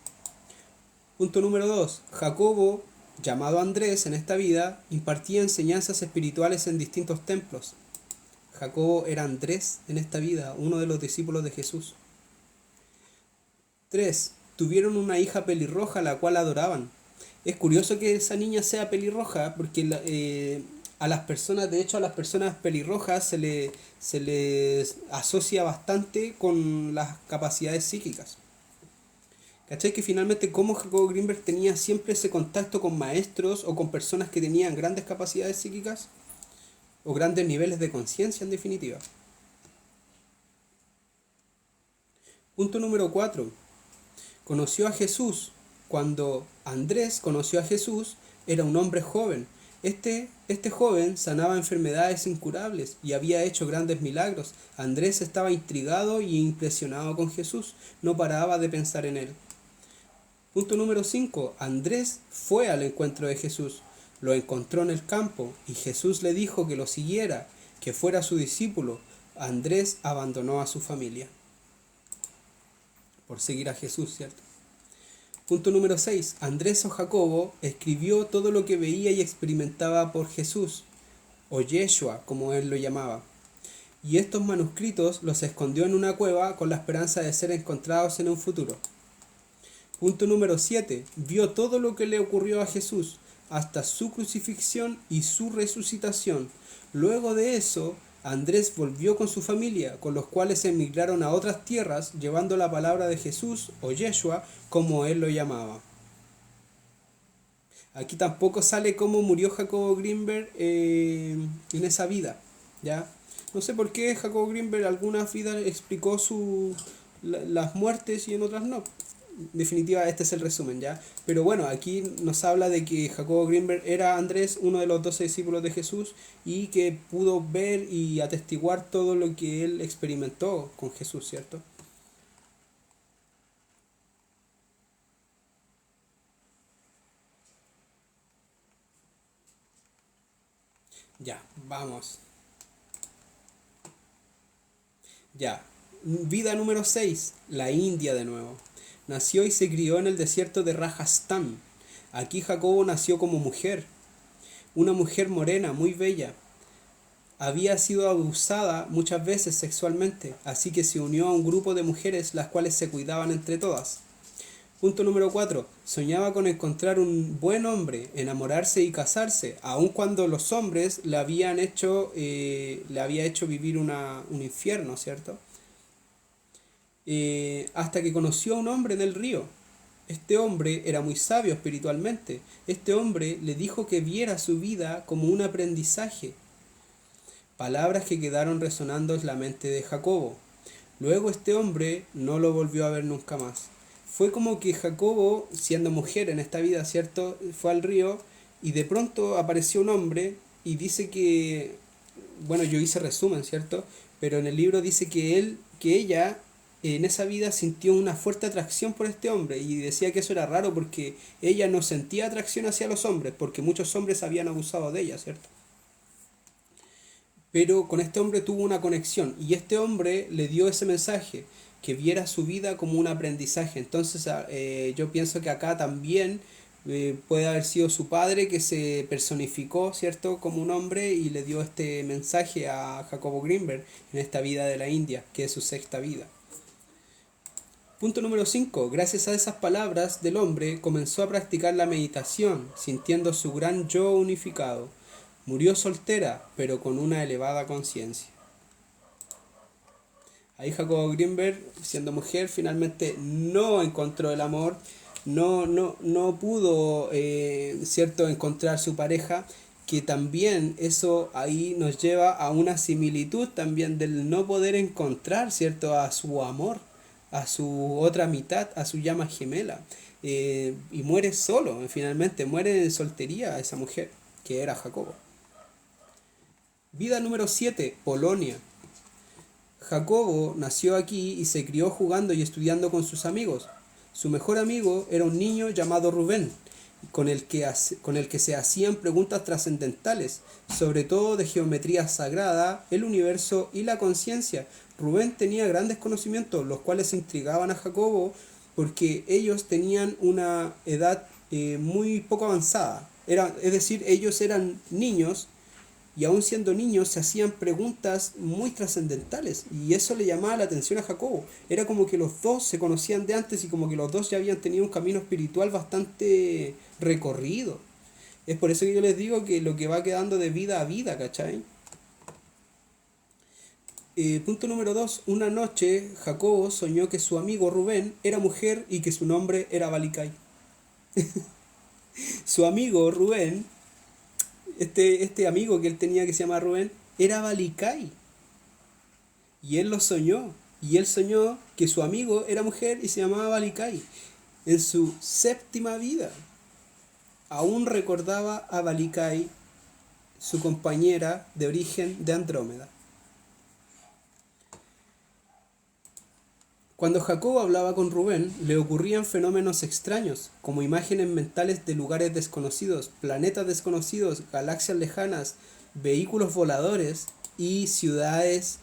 Punto número 2. Jacobo, llamado Andrés en esta vida, impartía enseñanzas espirituales en distintos templos. Jacobo era Andrés en esta vida, uno de los discípulos de Jesús. 3. Tuvieron una hija pelirroja a la cual adoraban. Es curioso que esa niña sea pelirroja porque a las personas, de hecho a las personas pelirrojas se les asocia bastante con las capacidades psíquicas. ¿Cachai? Que finalmente como Jacobo Greenberg tenía siempre ese contacto con maestros o con personas que tenían grandes capacidades psíquicas o grandes niveles de conciencia en definitiva. Punto número 4. Conoció a Jesús. Cuando Andrés conoció a Jesús, era un hombre joven. Este joven sanaba enfermedades incurables y había hecho grandes milagros. Andrés estaba intrigado y impresionado con Jesús. No paraba de pensar en él. Punto número 5. Andrés fue al encuentro de Jesús. Lo encontró en el campo y Jesús le dijo que lo siguiera, que fuera su discípulo. Andrés abandonó a su familia por seguir a Jesús, ¿cierto? Punto número 6. Andrés o Jacobo escribió todo lo que veía y experimentaba por Jesús, o Yeshua, como él lo llamaba. Y estos manuscritos los escondió en una cueva con la esperanza de ser encontrados en un futuro. Punto número 7. Vio todo lo que le ocurrió a Jesús, hasta su crucifixión y su resucitación. Luego de eso, Andrés volvió con su familia, con los cuales emigraron a otras tierras, llevando la palabra de Jesús, o Yeshua, como él lo llamaba. Aquí tampoco sale cómo murió Jacobo Greenberg en esa vida, ¿ya? No sé por qué Jacobo Greenberg algunas vidas explicó las muertes y en otras no. En definitiva, este es el resumen, ¿ya? Pero bueno, aquí nos habla de que Jacobo Greenberg era Andrés, uno de los 12 discípulos de Jesús, y que pudo ver y atestiguar todo lo que él experimentó con Jesús, ¿cierto? Ya, vamos. Ya. Vida número 6. La India de nuevo. Nació y se crió en el desierto de Rajasthan. Aquí Jacobo nació como mujer. Una mujer morena, muy bella. Había sido abusada muchas veces sexualmente, así que se unió a un grupo de mujeres las cuales se cuidaban entre todas. Punto número 4. Soñaba con encontrar un buen hombre, enamorarse y casarse, aun cuando los hombres le había hecho vivir un infierno, ¿cierto? Hasta que conoció a un hombre en el río. Este hombre era muy sabio espiritualmente. Este hombre le dijo que viera su vida como un aprendizaje. Palabras que quedaron resonando en la mente de Jacobo. Luego este hombre no lo volvió a ver nunca más. Fue como que Jacobo, siendo mujer en esta vida, ¿cierto? Fue al río y de pronto apareció un hombre y dice que, bueno, yo hice resumen, ¿cierto? Pero en el libro dice que ella en esa vida sintió una fuerte atracción por este hombre y decía que eso era raro porque ella no sentía atracción hacia los hombres porque muchos hombres habían abusado de ella, ¿cierto? Pero con este hombre tuvo una conexión y este hombre le dio ese mensaje, que viera su vida como un aprendizaje. Entonces yo pienso que acá también puede haber sido su padre que se personificó, ¿cierto?, como un hombre y le dio este mensaje a Jacobo Greenberg en esta vida de la India, que es su sexta vida. Punto número 5. Gracias a esas palabras del hombre comenzó a practicar la meditación, sintiendo su gran yo unificado. Murió soltera, pero con una elevada conciencia. Ahí Jacobo Greenberg, siendo mujer, finalmente no encontró el amor, no pudo, ¿cierto?, encontrar su pareja, que también eso ahí nos lleva a una similitud también del no poder encontrar, ¿cierto?, a su amor, a su otra mitad, a su llama gemela. Y muere solo, finalmente muere en soltería esa mujer, que era Jacobo. Vida número 7, Polonia. Jacobo nació aquí y se crió jugando y estudiando con sus amigos. Su mejor amigo era un niño llamado Rubén, con el que se hacían preguntas trascendentales, sobre todo de geometría sagrada, el universo y la conciencia. Rubén tenía grandes conocimientos, los cuales intrigaban a Jacobo porque ellos tenían una edad muy poco avanzada. Es decir, ellos eran niños y aún siendo niños se hacían preguntas muy trascendentales y eso le llamaba la atención a Jacobo. Era como que los dos se conocían de antes y como que los dos ya habían tenido un camino espiritual bastante recorrido. Es por eso que yo les digo que lo que va quedando de vida a vida, ¿cachai? Punto número 2. Una noche Jacobo soñó que su amigo Rubén era mujer y que su nombre era Balicay. Su amigo Rubén, este amigo que él tenía que se llama Rubén, era Balicay. Y él lo soñó. Y él soñó que su amigo era mujer y se llamaba Balicay. En su séptima vida, aún recordaba a Balicay, su compañera de origen de Andrómeda. Cuando Jacobo hablaba con Rubén, le ocurrían fenómenos extraños, como imágenes mentales de lugares desconocidos, planetas desconocidos, galaxias lejanas, vehículos voladores y ciudades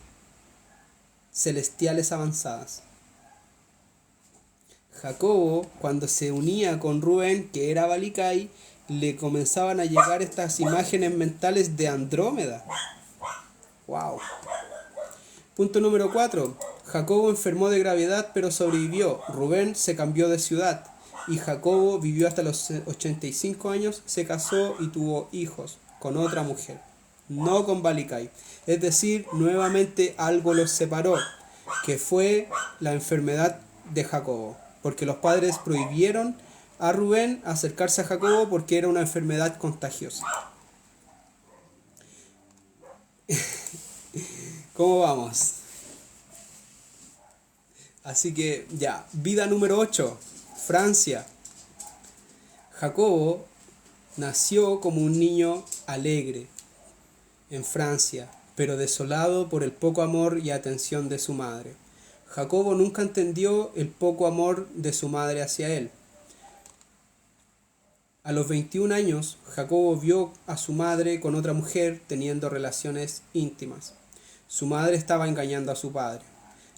celestiales avanzadas. Jacobo, cuando se unía con Rubén, que era Balicay, le comenzaban a llegar estas imágenes mentales de Andrómeda. ¡Wow! Punto número 4. Jacobo enfermó de gravedad pero sobrevivió. Rubén se cambió de ciudad. Y Jacobo vivió hasta los 85 años, se casó y tuvo hijos con otra mujer, no con Balicay. Es decir, nuevamente algo los separó, que fue la enfermedad de Jacobo. Porque los padres prohibieron a Rubén acercarse a Jacobo porque era una enfermedad contagiosa. ¿Cómo vamos? Así que ya, vida número 8, Francia. Jacobo nació como un niño alegre en Francia, pero desolado por el poco amor y atención de su madre. Jacobo nunca entendió el poco amor de su madre hacia él. A los 21 años, Jacobo vio a su madre con otra mujer teniendo relaciones íntimas. Su madre estaba engañando a su padre,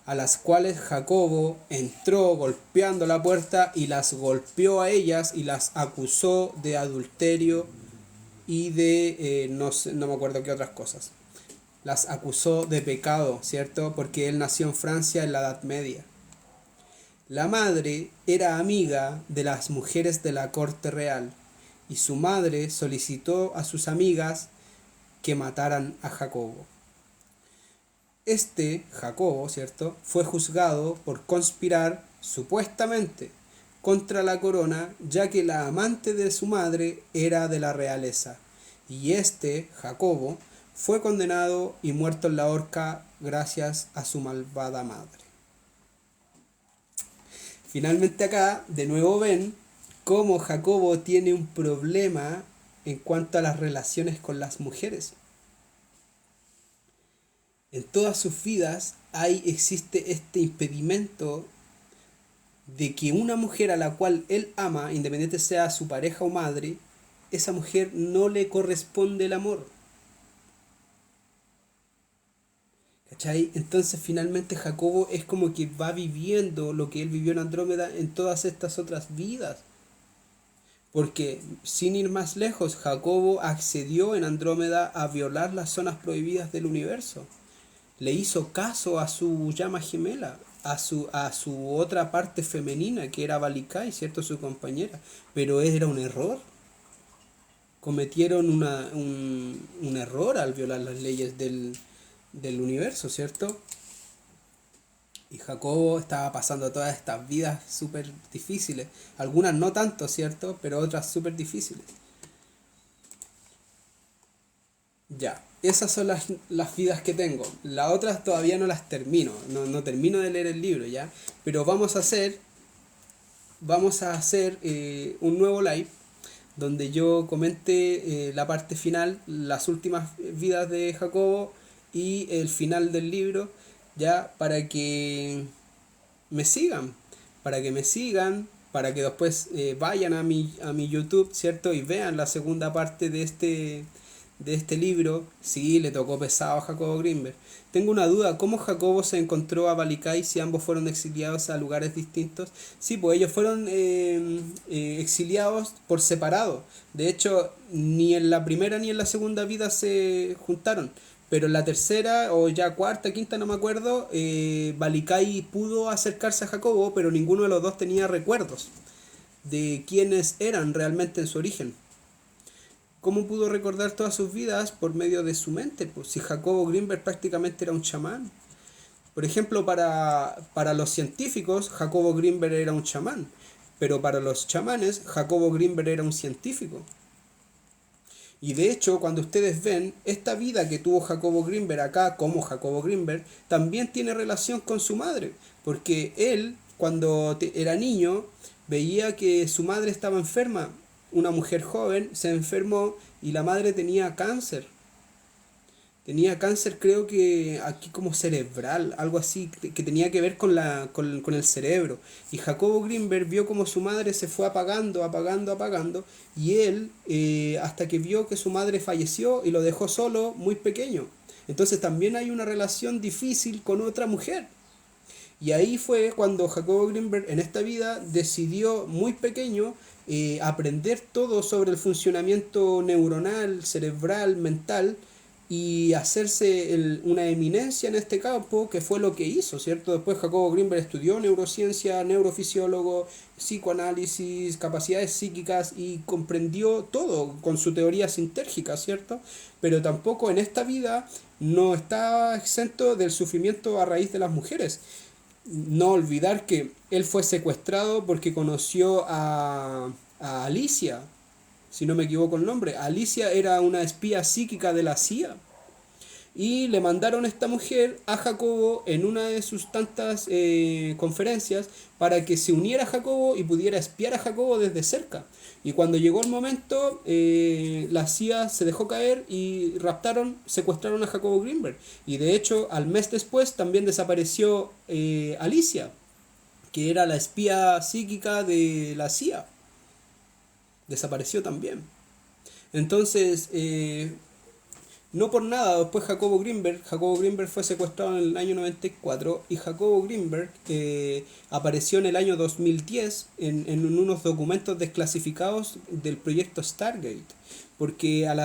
a las cuales Jacobo entró golpeando la puerta y las golpeó a ellas y las acusó de adulterio y de no me acuerdo qué otras cosas. Las acusó de pecado, ¿cierto? Porque él nació en Francia en la Edad Media. La madre era amiga de las mujeres de la corte real y su madre solicitó a sus amigas que mataran a Jacobo. Jacobo, ¿cierto?, fue juzgado por conspirar, supuestamente, contra la corona, ya que la amante de su madre era de la realeza. Y Jacobo, fue condenado y muerto en la horca gracias a su malvada madre. Finalmente acá, de nuevo ven cómo Jacobo tiene un problema en cuanto a las relaciones con las mujeres. En todas sus vidas existe este impedimento de que una mujer a la cual él ama, independiente sea su pareja o madre, esa mujer no le corresponde el amor. ¿Cachai? Entonces finalmente Jacobo es como que va viviendo lo que él vivió en Andrómeda en todas estas otras vidas. Porque sin ir más lejos, Jacobo accedió en Andrómeda a violar las zonas prohibidas del universo. Le hizo caso a su llama gemela, a su otra parte femenina, que era Balicay, ¿cierto? Su compañera. Pero era un error. Cometieron un error al violar las leyes del universo, ¿cierto? Y Jacobo estaba pasando todas estas vidas súper difíciles. Algunas no tanto, ¿cierto? Pero otras súper difíciles. Ya, esas son las vidas que tengo. Las otras todavía no las termino. No termino de leer el libro, ¿ya? Pero vamos a hacer un nuevo live donde yo comente la parte final, las últimas vidas de Jacobo y el final del libro, ya para que me sigan, para que después vayan a mi YouTube, ¿cierto? Y vean la segunda parte de este libro. Sí, le tocó pesado a Jacobo Grinberg. Tengo una duda, ¿cómo Jacobo se encontró a Balicay si ambos fueron exiliados a lugares distintos? Sí, pues ellos fueron exiliados por separado. De hecho, ni en la primera ni en la segunda vida se juntaron. Pero en la tercera, o ya cuarta, quinta, no me acuerdo, Balicay pudo acercarse a Jacobo, pero ninguno de los dos tenía recuerdos de quiénes eran realmente en su origen. ¿Cómo pudo recordar todas sus vidas? Por medio de su mente. Pues si Jacobo Grinberg prácticamente era un chamán. Por ejemplo, para los científicos, Jacobo Grinberg era un chamán. Pero para los chamanes, Jacobo Grinberg era un científico. Y de hecho, cuando ustedes ven, esta vida que tuvo Jacobo Grinberg acá como Jacobo Grinberg, también tiene relación con su madre. Porque él, cuando era niño, veía que su madre estaba enferma. Una mujer joven se enfermó y la madre tenía cáncer. Tenía cáncer, creo que aquí como cerebral, algo así, que tenía que ver con el cerebro. Y Jacobo Grinberg vio como su madre se fue apagando, apagando, apagando. Y él, hasta que vio que su madre falleció y lo dejó solo muy pequeño. Entonces también hay una relación difícil con otra mujer. Y ahí fue cuando Jacobo Grinberg en esta vida decidió muy pequeño aprender todo sobre el funcionamiento neuronal, cerebral, mental y hacerse una eminencia en este campo, que fue lo que hizo, ¿cierto? Después Jacobo Grinberg estudió neurociencia, neurofisiólogo, psicoanálisis, capacidades psíquicas y comprendió todo con su teoría sintérgica, ¿cierto? Pero tampoco en esta vida no está exento del sufrimiento a raíz de las mujeres. No olvidar que él fue secuestrado porque conoció a Alicia, si no me equivoco el nombre. Alicia era una espía psíquica de la CIA. Y le mandaron a esta mujer a Jacobo en una de sus tantas conferencias para que se uniera a Jacobo y pudiera espiar a Jacobo desde cerca. Y cuando llegó el momento, la CIA se dejó caer y raptaron, secuestraron a Jacobo Grinberg. Y de hecho, al mes después también desapareció Alicia, que era la espía psíquica de la CIA. Desapareció también. Entonces, no por nada, después Jacobo Grinberg fue secuestrado en el año 94 y Jacobo Grinberg apareció en el año 2010 en unos documentos desclasificados del proyecto Stargate, porque al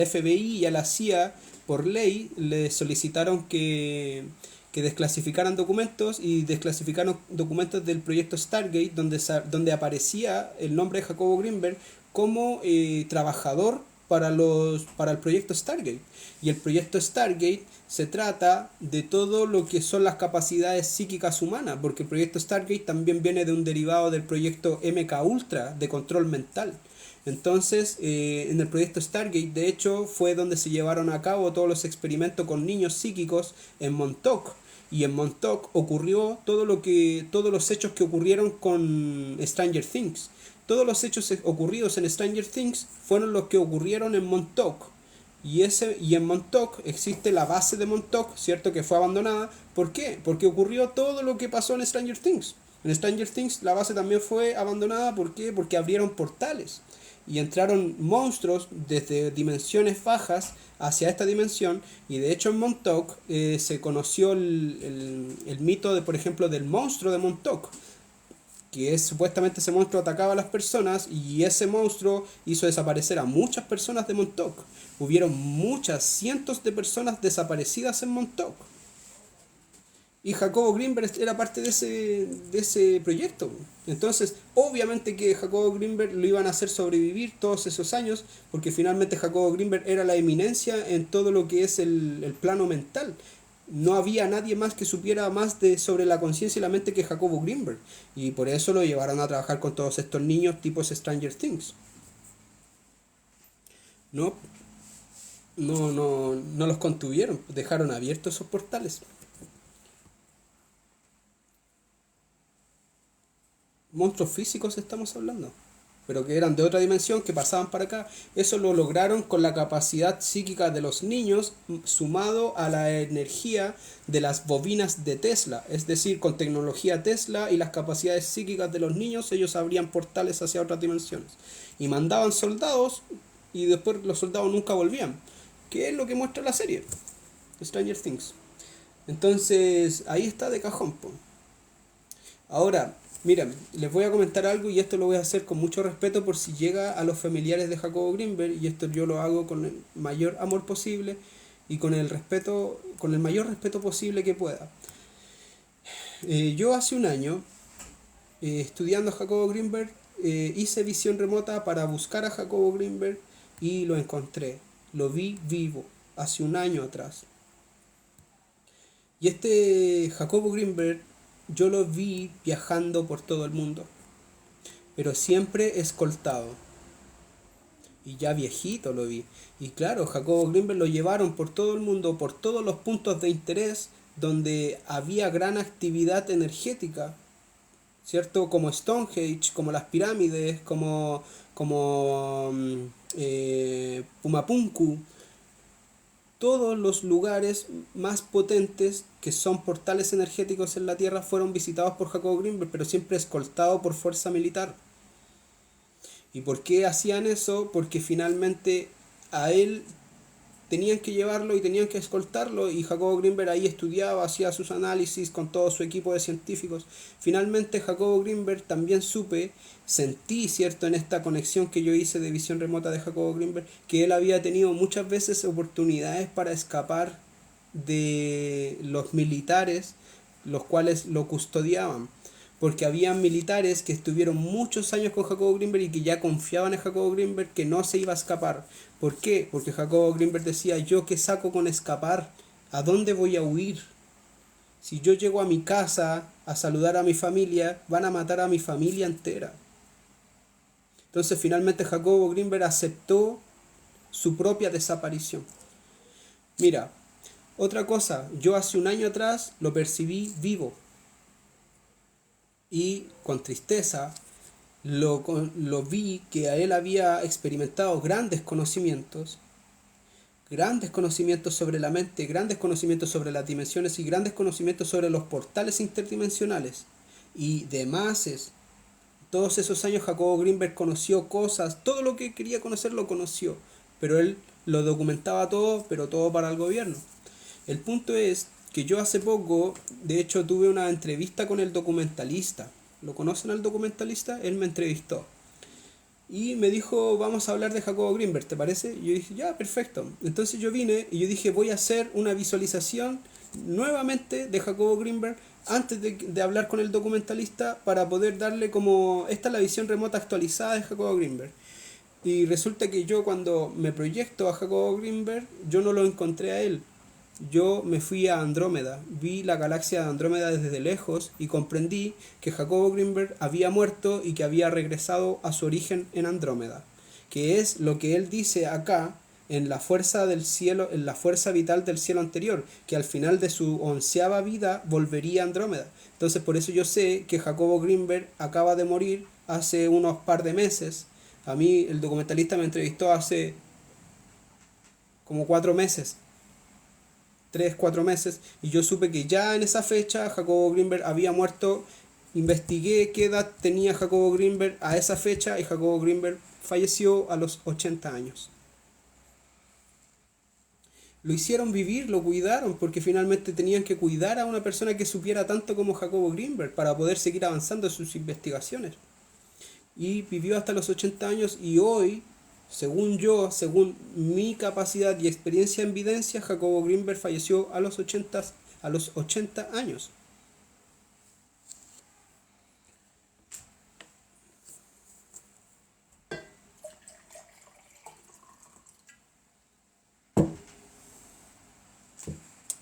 FBI y a la CIA por ley le solicitaron que desclasificaran documentos y desclasificaron documentos del proyecto Stargate donde aparecía el nombre de Jacobo Grinberg como trabajador para el proyecto Stargate. Y el proyecto Stargate se trata de todo lo que son las capacidades psíquicas humanas, porque el proyecto Stargate también viene de un derivado del proyecto MK Ultra de control mental. Entonces, en el proyecto Stargate, de hecho, fue donde se llevaron a cabo todos los experimentos con niños psíquicos en Montauk. Y en Montauk ocurrió todos los hechos que ocurrieron con Stranger Things. Todos los hechos ocurridos en Stranger Things fueron los que ocurrieron en Montauk. Y en Montauk existe la base de Montauk, ¿cierto? Que fue abandonada. ¿Por qué? Porque ocurrió todo lo que pasó en Stranger Things. En Stranger Things la base también fue abandonada. ¿Por qué? Porque abrieron portales. Y entraron monstruos desde dimensiones bajas hacia esta dimensión. Y de hecho en Montauk se conoció el mito, de, por ejemplo, del monstruo de Montauk, que es supuestamente ese monstruo atacaba a las personas y ese monstruo hizo desaparecer a muchas personas de Montauk. Hubieron muchas, cientos de personas desaparecidas en Montauk. Y Jacobo Grinberg era parte de ese proyecto. Entonces, obviamente que Jacobo Grinberg lo iban a hacer sobrevivir todos esos años, porque finalmente Jacobo Grinberg era la eminencia en todo lo que es el plano mental. No había nadie más que supiera más sobre la conciencia y la mente que Jacobo Grinberg. Y por eso lo llevaron a trabajar con todos estos niños tipos Stranger Things. No, no los contuvieron, dejaron abiertos esos portales. Monstruos físicos estamos hablando. pero que eran de otra dimensión, que pasaban para acá. Eso lo lograron con la capacidad psíquica de los niños, sumado a la energía de las bobinas de Tesla. Es decir, con tecnología Tesla y las capacidades psíquicas de los niños, ellos abrían portales hacia otras dimensiones. Y mandaban soldados, y después los soldados nunca volvían. Que es lo que muestra la serie Stranger Things. Entonces, ahí está de cajón, po. Ahora, miren, les voy a comentar algo y esto lo voy a hacer con mucho respeto por si llega a los familiares de Jacobo Greenberg, y esto yo lo hago con el mayor amor posible y con el respeto, con el mayor respeto posible que pueda. Yo hace un año, estudiando a Jacobo Greenberg, hice visión remota para buscar a Jacobo Greenberg y lo encontré. Lo vi vivo, hace un año atrás. Y este Jacobo Greenberg yo lo vi viajando por todo el mundo, pero siempre escoltado. Y ya viejito lo vi. Y claro, Jacobo Greenberg lo llevaron por todo el mundo, por todos los puntos de interés donde había gran actividad energética, ¿cierto? Como Stonehenge, como las pirámides, como Pumapunku. Todos los lugares más potentes que son portales energéticos en la Tierra fueron visitados por Jacobo Greenberg, pero siempre escoltado por fuerza militar. ¿Y por qué hacían eso? Porque finalmente a él tenían que llevarlo y tenían que escoltarlo, y Jacobo Greenberg ahí estudiaba, hacía sus análisis con todo su equipo de científicos. Finalmente Jacobo Greenberg también sentí, cierto, en esta conexión que yo hice de visión remota de Jacobo Greenberg, que él había tenido muchas veces oportunidades para escapar de los militares, los cuales lo custodiaban, porque había militares que estuvieron muchos años con Jacobo Greenberg y que ya confiaban en Jacobo Greenberg que no se iba a escapar. ¿Por qué? Porque Jacobo Greenberg decía: yo qué saco con escapar, ¿a dónde voy a huir? Si yo llego a mi casa a saludar a mi familia, van a matar a mi familia entera. Entonces finalmente Jacobo Greenberg aceptó su propia desaparición. Mira, otra cosa, yo hace un año atrás lo percibí vivo, y con tristeza lo vi que a él había experimentado grandes conocimientos sobre la mente, grandes conocimientos sobre las dimensiones y grandes conocimientos sobre los portales interdimensionales y demás. Todos esos años Jacobo Greenberg conoció cosas, todo lo que quería conocer lo conoció, pero él lo documentaba todo, pero todo para el gobierno. El punto es que yo hace poco, de hecho, tuve una entrevista con el documentalista. ¿Lo conocen al documentalista? Él me entrevistó y me dijo: vamos a hablar de Jacobo Greenberg, ¿te parece? Y yo dije: ya, perfecto. Entonces yo vine y yo dije: voy a hacer una visualización nuevamente de Jacobo Greenberg antes de hablar con el documentalista, para poder darle como: esta es la visión remota actualizada de Jacobo Greenberg. Y resulta que yo, cuando me proyecto a Jacobo Greenberg, yo no lo encontré a él. Yo me fui a Andrómeda, vi la galaxia de Andrómeda desde lejos y comprendí que Jacobo Greenberg había muerto y que había regresado a su origen en Andrómeda, que es lo que él dice acá en la fuerza del cielo, en la fuerza vital del cielo anterior, que al final de su 11ª vida volvería a Andrómeda. Entonces por eso yo sé que Jacobo Greenberg acaba de morir hace unos par de meses. A mí el documentalista me entrevistó hace como 4 meses, 3, 4 meses, y yo supe que ya en esa fecha Jacobo Greenberg había muerto. Investigué qué edad tenía Jacobo Greenberg a esa fecha y Jacobo Greenberg falleció a los 80 años. Lo hicieron vivir, lo cuidaron, porque finalmente tenían que cuidar a una persona que supiera tanto como Jacobo Greenberg para poder seguir avanzando en sus investigaciones. Y vivió hasta los 80 años, y hoy, según yo, según mi capacidad y experiencia en evidencia, Jacobo Greenberg falleció a los 80 años.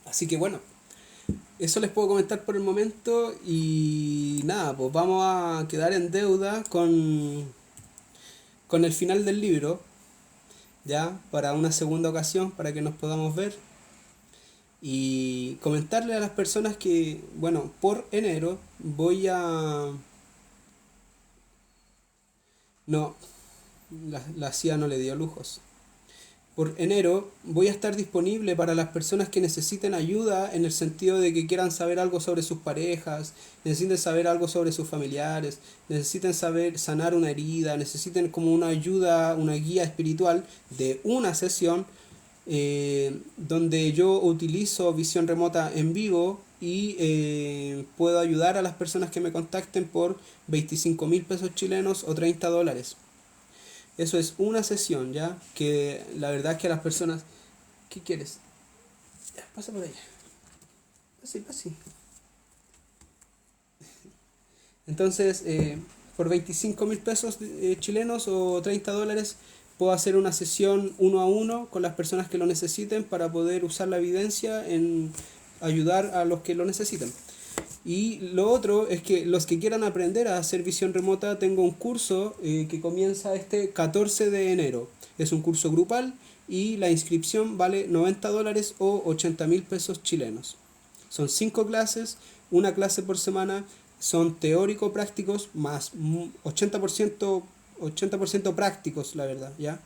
Así que bueno, eso les puedo comentar por el momento, y nada, pues vamos a quedar en deuda con el final del libro, ya, para una segunda ocasión, para que nos podamos ver. Y comentarle a las personas que, bueno, por enero voy a No, la CIA no le dio lujos. Por enero voy a estar disponible para las personas que necesiten ayuda en el sentido de que quieran saber algo sobre sus parejas, necesiten saber algo sobre sus familiares, necesiten saber sanar una herida, necesiten como una ayuda, una guía espiritual de una sesión donde yo utilizo visión remota en vivo y puedo ayudar a las personas que me contacten por 25.000 pesos chilenos o $30. Eso es una sesión, ¿ya? Que la verdad es que a las personas... ¿Qué quieres? Ya, pasa por allá. Pase, pase. Entonces, por 25.000 pesos chilenos o $30 puedo hacer una sesión uno a uno con las personas que lo necesiten para poder usar la evidencia en ayudar a los que lo necesiten. Y lo otro es que los que quieran aprender a hacer visión remota, tengo un curso que comienza este 14 de enero. Es un curso grupal y la inscripción vale $90 o 80.000 pesos chilenos. Son 5 clases, una clase por semana, son teórico-prácticos más 80% prácticos, la verdad, ¿ya?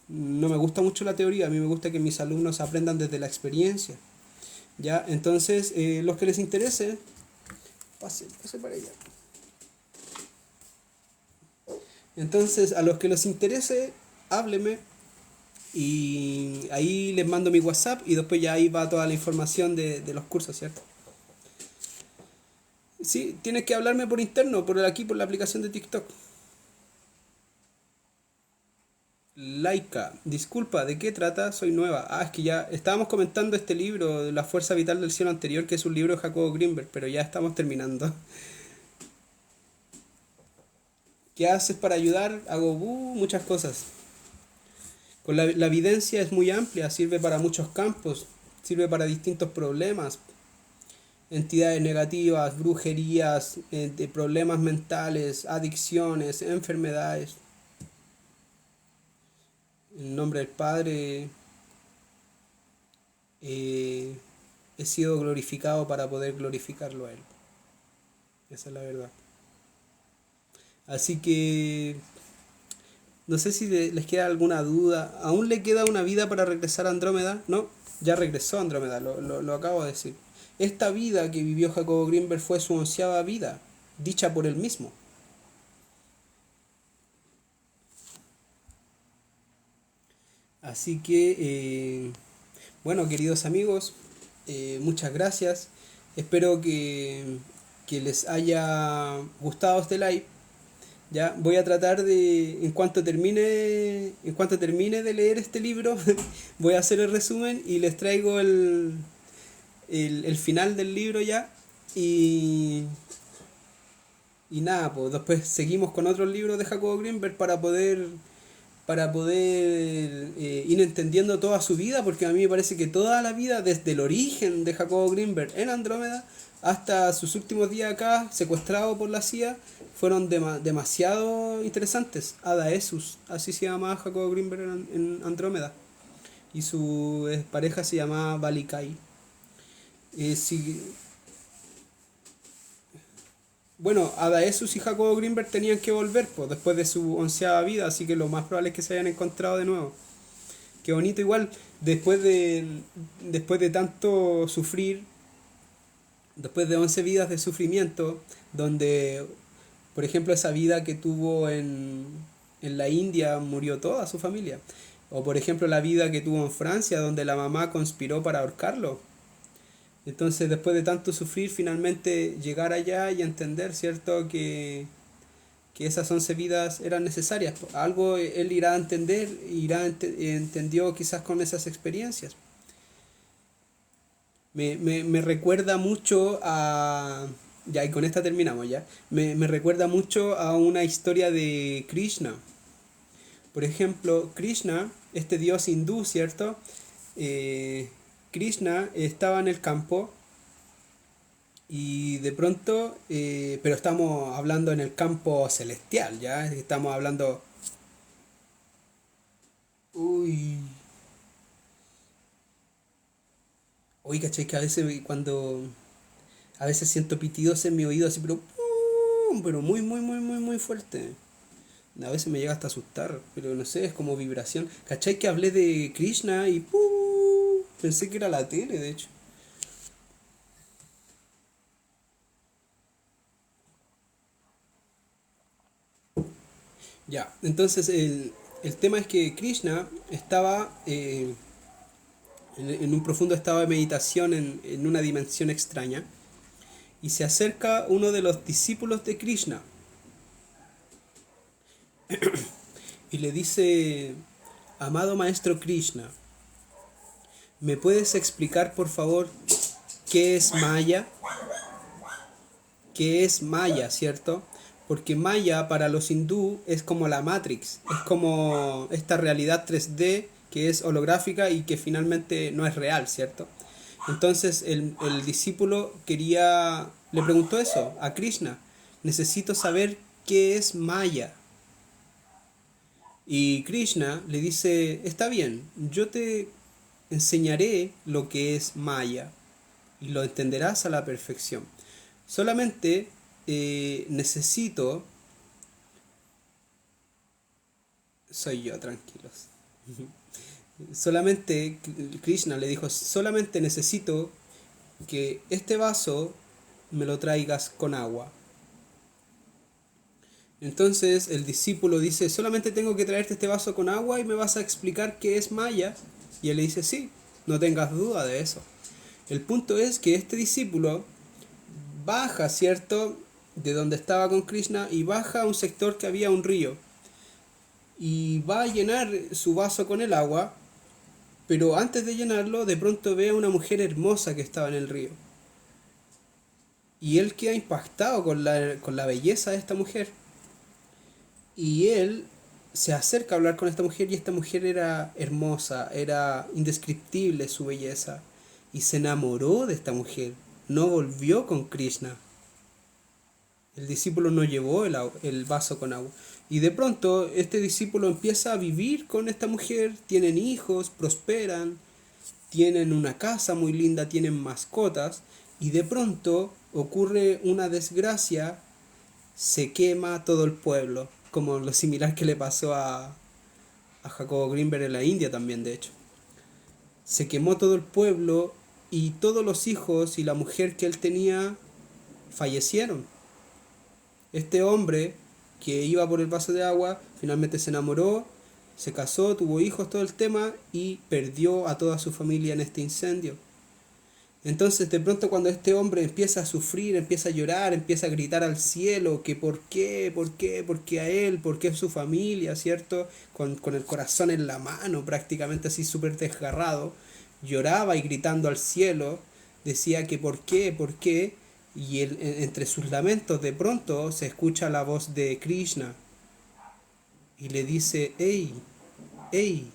No me gusta mucho la teoría, a mí me gusta que mis alumnos aprendan desde la experiencia, ¿ya? Entonces, los que les interese, pase para allá. Entonces, a los que les interese, hábleme y ahí les mando mi WhatsApp y después ya ahí va toda la información de los cursos, ¿cierto? Sí, tienes que hablarme por interno, por aquí, por la aplicación de TikTok. Laika, disculpa, ¿de qué trata? Soy nueva. Ah, es que ya estábamos comentando este libro, La Fuerza Vital del Cielo Anterior, que es un libro de Jacobo Greenberg, pero ya estamos terminando. ¿Qué haces para ayudar? Hago muchas cosas. Con la evidencia es muy amplia, sirve para muchos campos, sirve para distintos problemas, entidades negativas, brujerías, de problemas mentales, adicciones, enfermedades. En nombre del Padre, eh, he sido glorificado para poder glorificarlo a Él. Esa es la verdad. Así que no sé si les queda alguna duda. ¿Aún le queda una vida para regresar a Andrómeda? No, ya regresó a Andrómeda, lo acabo de decir. Esta vida que vivió Jacobo Greenberg fue su 11ª vida, dicha por él mismo. Así que, bueno, queridos amigos, muchas gracias. Espero que les haya gustado este live. Ya voy a tratar de, en cuanto termine de leer este libro, voy a hacer el resumen y les traigo el final del libro ya. Y, y nada, pues después seguimos con otros libros de Jacobo Greenberg para poder ir entendiendo toda su vida, porque a mí me parece que toda la vida, desde el origen de Jacobo Greenberg en Andrómeda hasta sus últimos días acá, secuestrado por la CIA, fueron demasiado interesantes. Ada Esus, así se llamaba Jacobo Greenberg en Andrómeda, y su pareja se llamaba Balikai. Si, bueno, Adaesus y Jacobo Greenberg tenían que volver pues, después de su 11ª vida, así que lo más probable es que se hayan encontrado de nuevo. Qué bonito igual, después de tanto sufrir, después de 11 vidas de sufrimiento, donde, por ejemplo, esa vida que tuvo en la India murió toda su familia. O por ejemplo la vida que tuvo en Francia, donde la mamá conspiró para ahorcarlo. Entonces, después de tanto sufrir, finalmente llegar allá y entender, ¿cierto?, que esas 11 vidas eran necesarias. Algo él irá a entender, entendió quizás con esas experiencias. Me recuerda mucho a... Ya, y con esta terminamos ya. Me recuerda mucho a una historia de Krishna. Por ejemplo, Krishna, este dios hindú, ¿cierto? Eh, Krishna estaba en el campo y de pronto, pero estamos hablando en el campo celestial, ¿ya? Estamos hablando... Uy, uy, ¿cachai? Que a veces a veces siento pitidos en mi oído así, pero muy, muy, muy, muy, muy fuerte. A veces me llega hasta asustar, pero no sé, es como vibración. ¿Cachai que hablé de Krishna y ¡pum! Pensé que era la tele, de hecho. Ya, entonces el tema es que Krishna estaba en un profundo estado de meditación en una dimensión extraña y se acerca uno de los discípulos de Krishna y le dice, amado maestro Krishna, ¿me puedes explicar por favor qué es Maya? ¿Qué es Maya, cierto? Porque Maya para los hindú es como la Matrix, es como esta realidad 3D que es holográfica y que finalmente no es real, ¿cierto? Entonces el discípulo le preguntó eso a Krishna, necesito saber qué es Maya. Y Krishna le dice, está bien, yo te enseñaré lo que es Maya y lo entenderás a la perfección. Solamente necesito... Soy yo, tranquilos. Solamente, Krishna le dijo, solamente necesito que este vaso me lo traigas con agua. Entonces el discípulo dice, solamente tengo que traerte este vaso con agua y me vas a explicar qué es Maya. Y él le dice, sí, no tengas duda de eso. El punto es que este discípulo baja, ¿cierto? De donde estaba con Krishna y baja a un sector que había un río. Y va a llenar su vaso con el agua, pero antes de llenarlo, de pronto ve a una mujer hermosa que estaba en el río. Y él queda impactado con la belleza de esta mujer. Y él se acerca a hablar con esta mujer y esta mujer era hermosa, era indescriptible su belleza. Y se enamoró de esta mujer. No volvió con Krishna. El discípulo no llevó el vaso con agua. Y de pronto este discípulo empieza a vivir con esta mujer, tienen hijos, prosperan, tienen una casa muy linda, tienen mascotas, y de pronto ocurre una desgracia, se quema todo el pueblo, como lo similar que le pasó a Jacobo Greenberg en la India también, de hecho. Se quemó todo el pueblo y todos los hijos y la mujer que él tenía fallecieron. Este hombre que iba por el vaso de agua finalmente se enamoró, se casó, tuvo hijos, todo el tema y perdió a toda su familia en este incendio. Entonces de pronto cuando este hombre empieza a sufrir, empieza a llorar, empieza a gritar al cielo que por qué a él, por qué a su familia, ¿cierto? Con el corazón en la mano, prácticamente así súper desgarrado, lloraba y gritando al cielo, decía que por qué, y entre sus lamentos de pronto se escucha la voz de Krishna y le dice, hey, hey,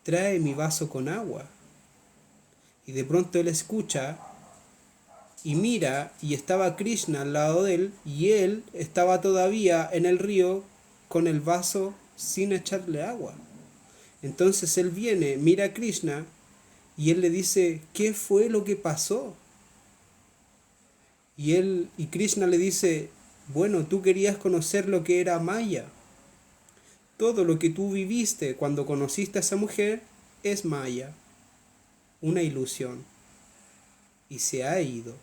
trae mi vaso con agua. Y de pronto él escucha y mira y estaba Krishna al lado de él y él estaba todavía en el río con el vaso sin echarle agua. Entonces él viene, mira a Krishna y él le dice, ¿qué fue lo que pasó? Y Krishna le dice, bueno, tú querías conocer lo que era Maya. Todo lo que tú viviste cuando conociste a esa mujer es Maya, una ilusión, y se ha ido.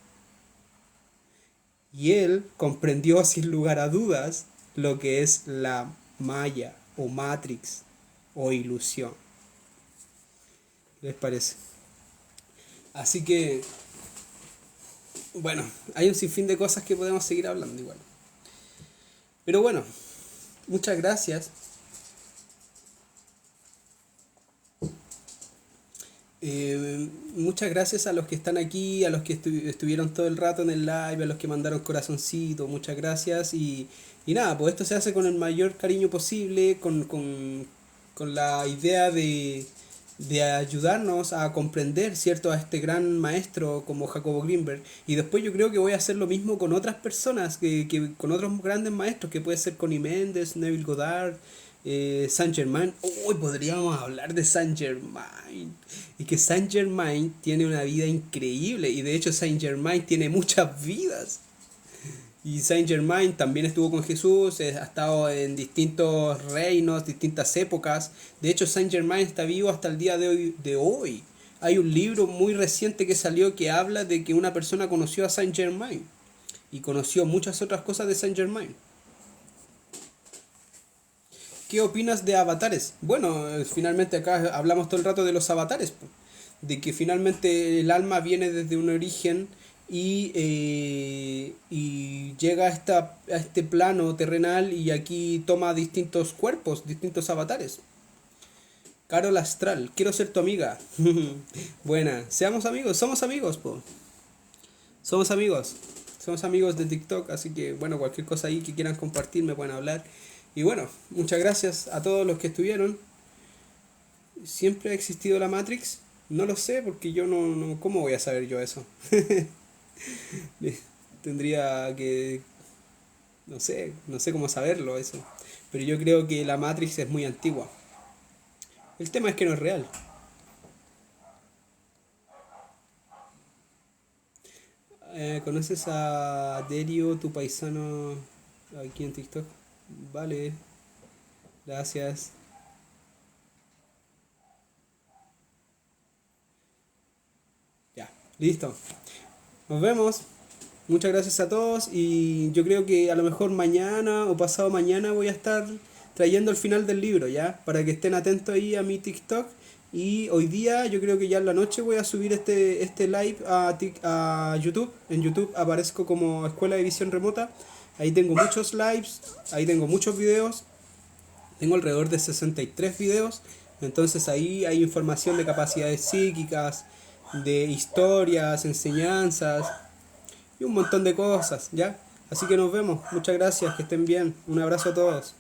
Y él comprendió sin lugar a dudas lo que es la Maya o Matrix o ilusión. ¿Qué les parece? Así que, bueno, hay un sinfín de cosas que podemos seguir hablando igual. Pero bueno, muchas gracias. Muchas gracias a los que están aquí, a los que estuvieron todo el rato en el live, a los que mandaron corazoncito, muchas gracias. Y nada, pues esto se hace con el mayor cariño posible, con la idea de ayudarnos a comprender, ¿cierto?, a este gran maestro como Jacobo Greenberg. Y después yo creo que voy a hacer lo mismo con otras personas, con otros grandes maestros, que puede ser Connie Méndez, Neville Goddard, Saint Germain. Hoy podríamos hablar de Saint Germain. Y que Saint Germain tiene una vida increíble. Y de hecho Saint Germain tiene muchas vidas. Y Saint Germain también estuvo con Jesús, ha estado en distintos reinos, distintas épocas. De hecho, Saint Germain está vivo hasta el día de hoy. Hay un libro muy reciente que salió que habla de que una persona conoció a Saint Germain y conoció muchas otras cosas de Saint Germain. ¿Qué opinas de avatares? Bueno, finalmente acá hablamos todo el rato de los avatares, po. De que finalmente el alma viene desde un origen y llega a este plano terrenal y aquí toma distintos cuerpos, distintos avatares. Carol Astral, quiero ser tu amiga. Buena, seamos amigos, somos amigos, po. Somos amigos. Somos amigos de TikTok, así que bueno, cualquier cosa ahí que quieran compartir me pueden hablar. Y bueno, muchas gracias a todos los que estuvieron. ¿Siempre ha existido la Matrix? No lo sé, porque yo no ¿cómo voy a saber yo eso? Tendría que, no sé cómo saberlo eso. Pero yo creo que la Matrix es muy antigua. El tema es que no es real. ¿Conoces a Derio, tu paisano, aquí en TikTok? Vale, gracias. Ya, listo. Nos vemos. Muchas gracias a todos y yo creo que a lo mejor mañana o pasado mañana voy a estar trayendo el final del libro, ¿ya? Para que estén atentos ahí a mi TikTok. Y hoy día yo creo que ya en la noche voy a subir este live a YouTube. En YouTube aparezco como Escuela de Visión Remota. Ahí tengo muchos lives, ahí tengo muchos videos. Tengo alrededor de 63 videos. Entonces ahí hay información de capacidades psíquicas, de historias, enseñanzas y un montón de cosas, ¿ya? Así que nos vemos. Muchas gracias, que estén bien. Un abrazo a todos.